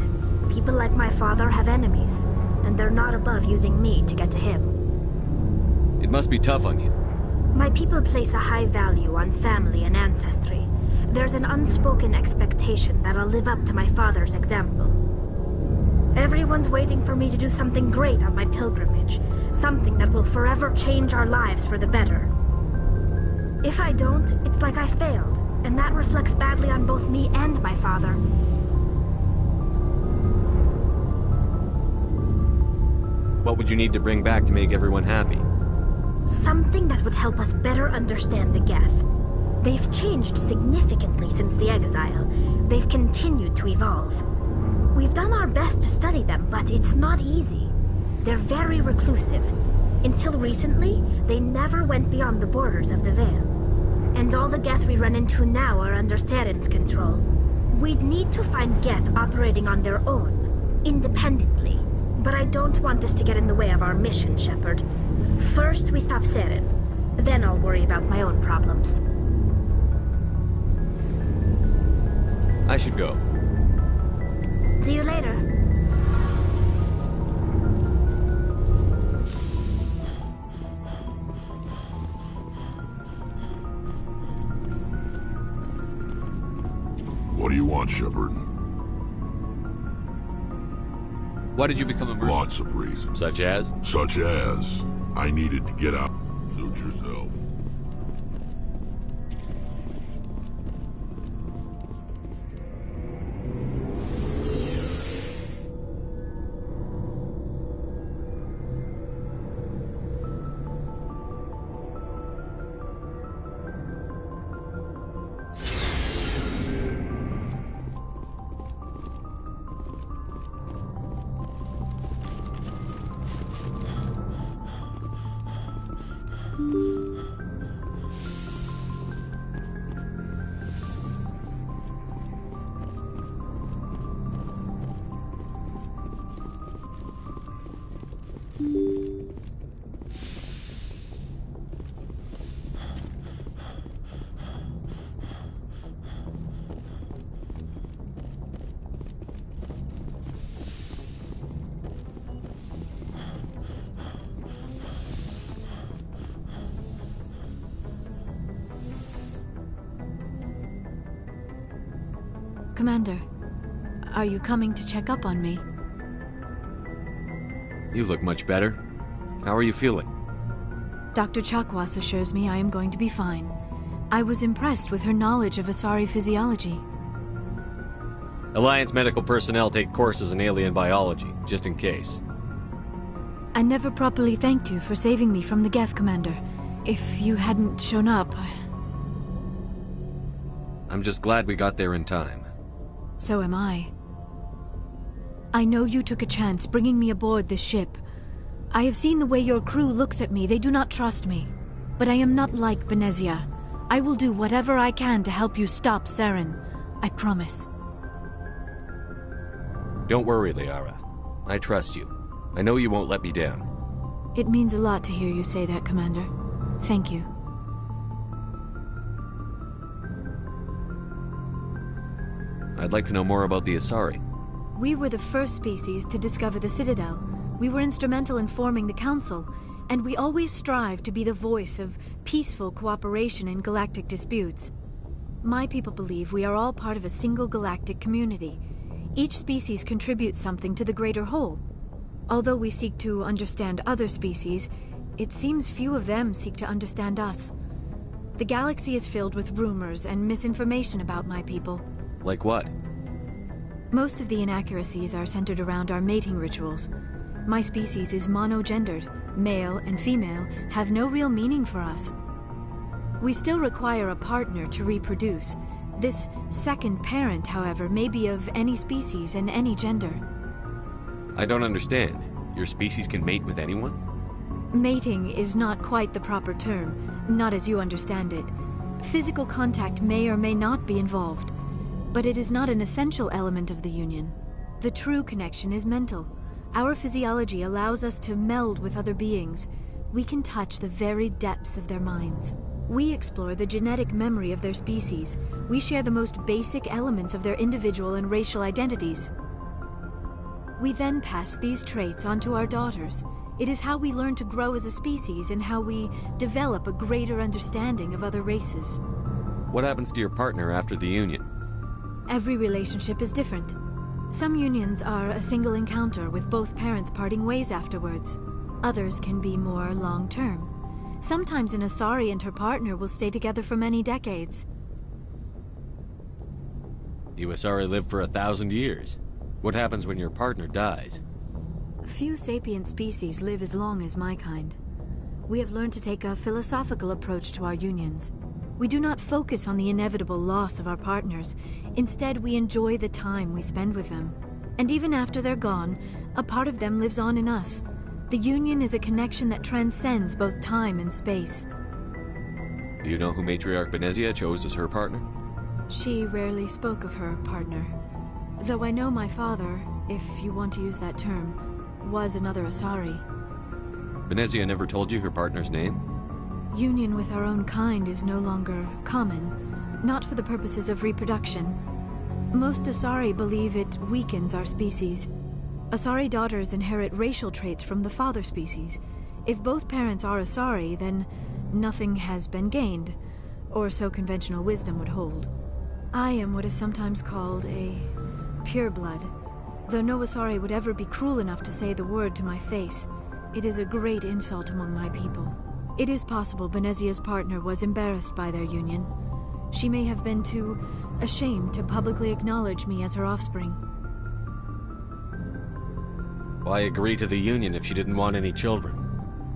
People like my father have enemies, and they're not above using me to get to him. It must be tough on you. My people place a high value on family and ancestry. There's an unspoken expectation that I'll live up to my father's example. Everyone's waiting for me to do something great on my pilgrimage. Something that will forever change our lives for the better. If I don't, it's like I failed, and that reflects badly on both me and my father. What would you need to bring back to make everyone happy? Something that would help us better understand the Geth. They've changed significantly since the exile. They've continued to evolve. We've done our best to study them, but it's not easy. They're very reclusive. Until recently, they never went beyond the borders of the Veil. And all the Geth we run into now are under Saren's control. We'd need to find Geth operating on their own, independently. But I don't want this to get in the way of our mission, Shepard. First, we stop Saren. Then I'll worry about my own problems. I should go. See you later. What do you want, Shepard? Why did you become a mercenary? Lots of reasons. Such as? Such as, I needed to get out. Suit yourself. Commander, are you coming to check up on me? You look much better. How are you feeling? Dr. Chakwas assures me I am going to be fine. I was impressed with her knowledge of Asari physiology. Alliance medical personnel take courses in alien biology, just in case. I never properly thanked you for saving me from the Geth, Commander. If you hadn't shown up... I'm just glad we got there in time. So am I. I know you took a chance bringing me aboard this ship. I have seen the way your crew looks at me. They do not trust me. But I am not like Benezia. I will do whatever I can to help you stop Saren. I promise. Don't worry, Liara. I trust you. I know you won't let me down. It means a lot to hear you say that, Commander. Thank you. I'd like to know more about the Asari. We were the first species to discover the Citadel. We were instrumental in forming the Council. And we always strive to be the voice of peaceful cooperation in galactic disputes. My people believe we are all part of a single galactic community. Each species contributes something to the greater whole. Although we seek to understand other species, it seems few of them seek to understand us. The galaxy is filled with rumors and misinformation about my people. Like what? Most of the inaccuracies are centered around our mating rituals. My species is monogendered. Male and female have no real meaning for us. We still require a partner to reproduce. This second parent, however, may be of any species and any gender. I don't understand. Your species can mate with anyone? Mating is not quite the proper term, not as you understand it. Physical contact may or may not be involved, but it is not an essential element of the union. The true connection is mental. Our physiology allows us to meld with other beings. We can touch the very depths of their minds. We explore the genetic memory of their species. We share the most basic elements of their individual and racial identities. We then pass these traits on to our daughters. It is how we learn to grow as a species and how we develop a greater understanding of other races. What happens to your partner after the union? Every relationship is different. Some unions are a single encounter with both parents parting ways afterwards. Others can be more long-term. Sometimes an Asari and her partner will stay together for many decades. You Asari live for 1,000 years. What happens when your partner dies? Few sapient species live as long as my kind. We have learned to take a philosophical approach to our unions. We do not focus on the inevitable loss of our partners. Instead, we enjoy the time we spend with them. And even after they're gone, a part of them lives on in us. The union is a connection that transcends both time and space. Do you know who Matriarch Benezia chose as her partner? She rarely spoke of her partner. Though I know my father, if you want to use that term, was another Asari. Benezia never told you her partner's name? Union with our own kind is no longer common, not for the purposes of reproduction. Most Asari believe it weakens our species. Asari daughters inherit racial traits from the father species. If both parents are Asari, then nothing has been gained, or so conventional wisdom would hold. I am what is sometimes called a pureblood, though no Asari would ever be cruel enough to say the word to my face. It is a great insult among my people. It is possible Benezia's partner was embarrassed by their union. She may have been too ashamed to publicly acknowledge me as her offspring. Why agree to the union if she didn't want any children?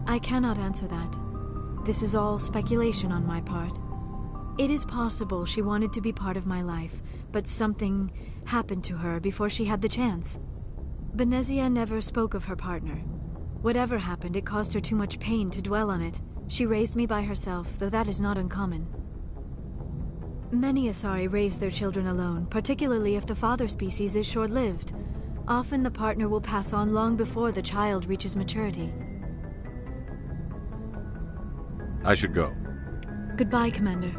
I cannot answer that. This is all speculation on my part. It is possible she wanted to be part of my life, but something happened to her before she had the chance. Benezia never spoke of her partner. Whatever happened, it caused her too much pain to dwell on it. She raised me by herself, though that is not uncommon. Many Asari raise their children alone, particularly if the father species is short-lived. Often the partner will pass on long before the child reaches maturity. I should go. Goodbye, Commander.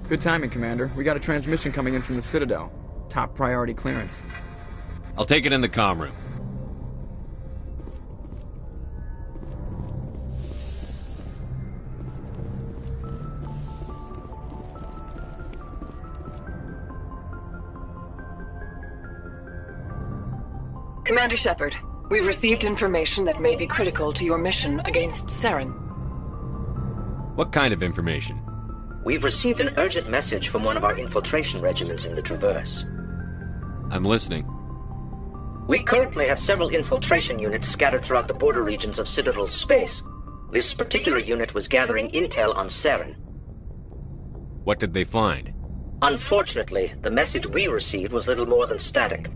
Good timing, Commander. We got a transmission coming in from the Citadel. Top priority clearance. I'll take it in the comm room. Commander Shepard, we've received information that may be critical to your mission against Saren. What kind of information? We've received an urgent message from one of our infiltration regiments in the Traverse. I'm listening. We currently have several infiltration units scattered throughout the border regions of Citadel space. This particular unit was gathering intel on Saren. What did they find? Unfortunately, the message we received was little more than static.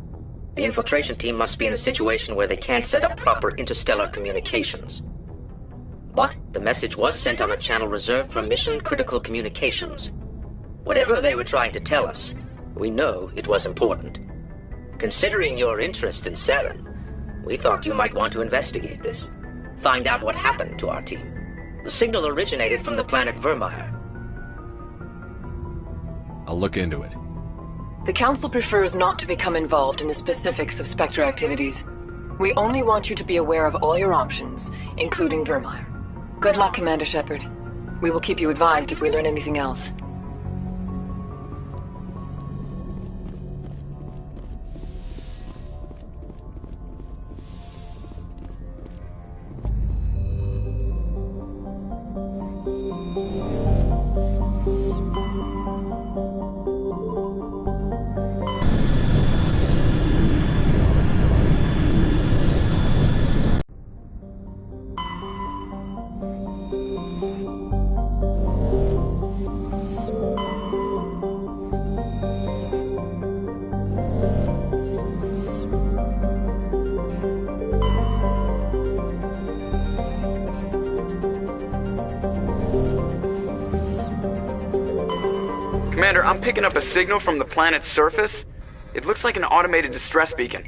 The infiltration team must be in a situation where they can't set up proper interstellar communications. But the message was sent on a channel reserved for mission-critical communications. Whatever they were trying to tell us, We know it was important. Considering your interest in Saren, we thought you might want to investigate this. Find out what happened to our team. The signal originated from the planet Vermeer. I'll look into it. The Council prefers not to become involved in the specifics of Spectre activities. We only want you to be aware of all your options, including Vermeer. Good luck, Commander Shepard. We will keep you advised if we learn anything else. Commander, I'm picking up a signal from the planet's surface. It looks like an automated distress beacon.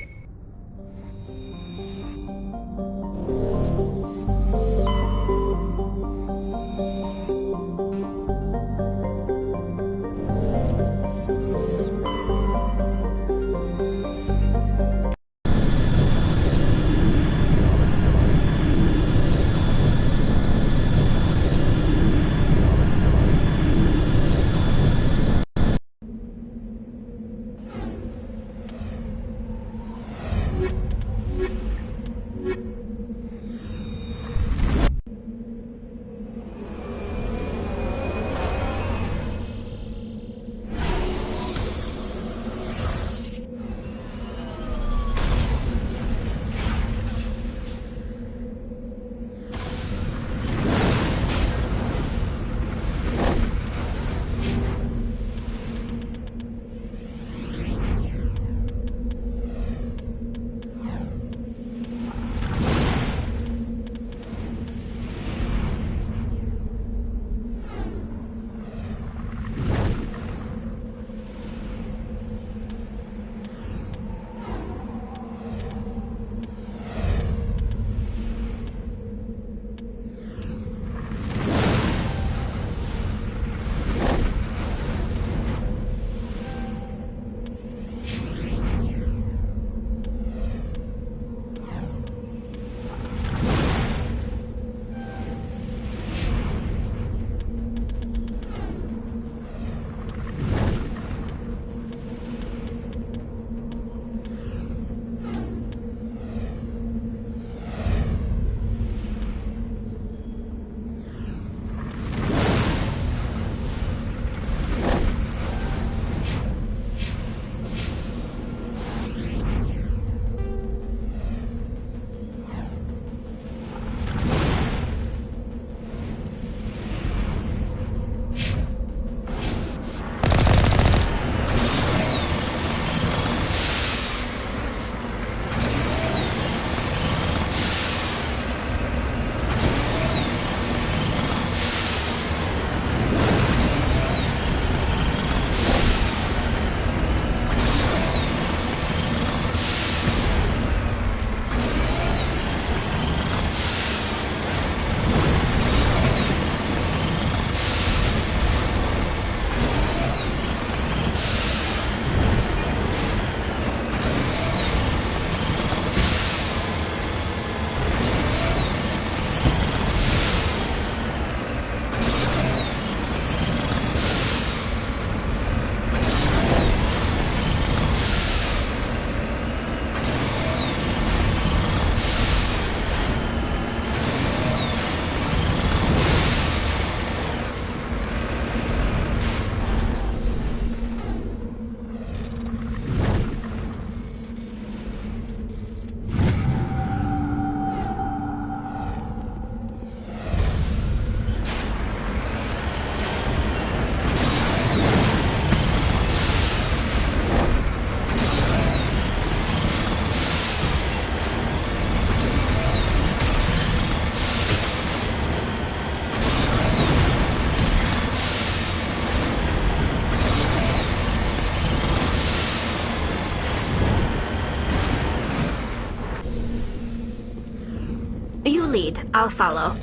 lead. I'll follow.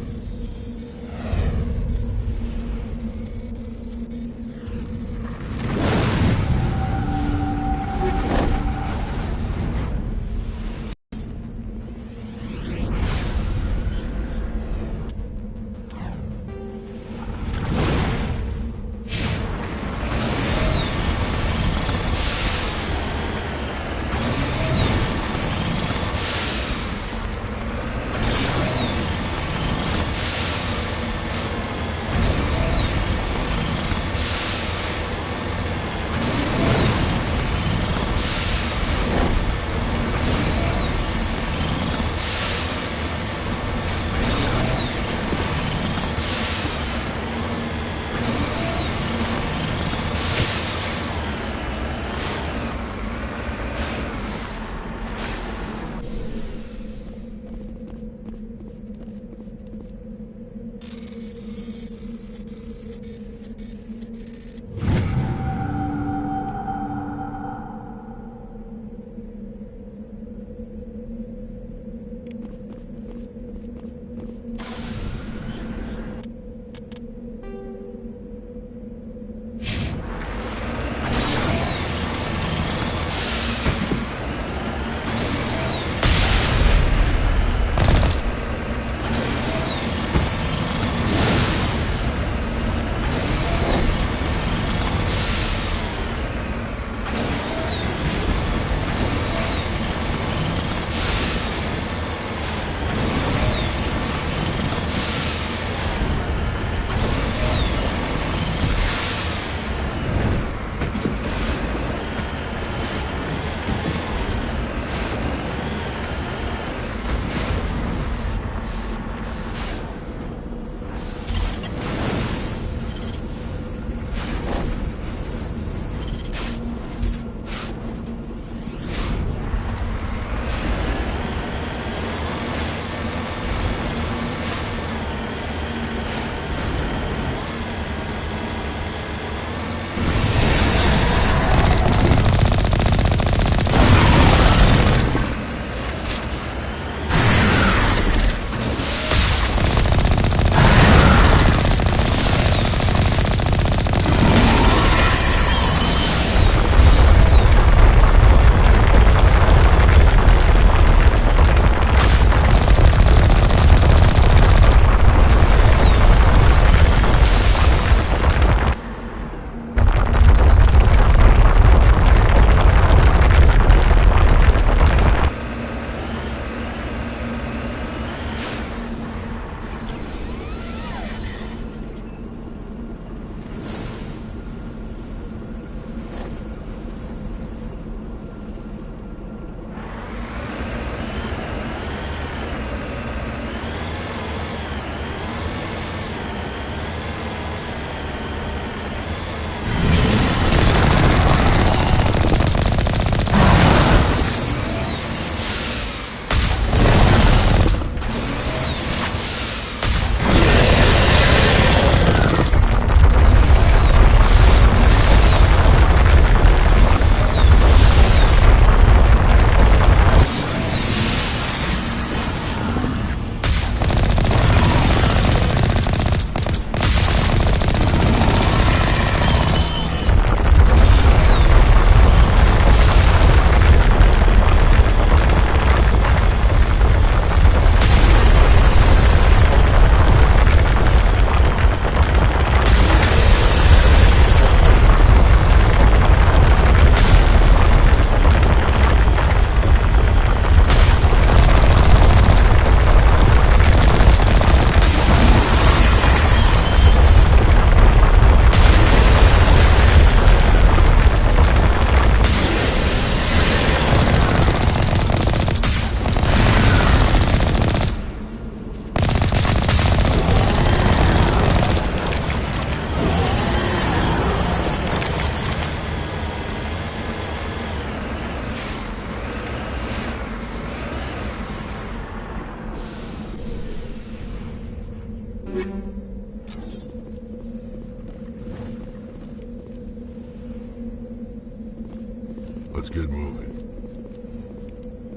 Let's get moving.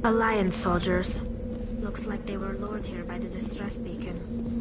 Alliance soldiers. Looks like they were lured here by the distress beacon.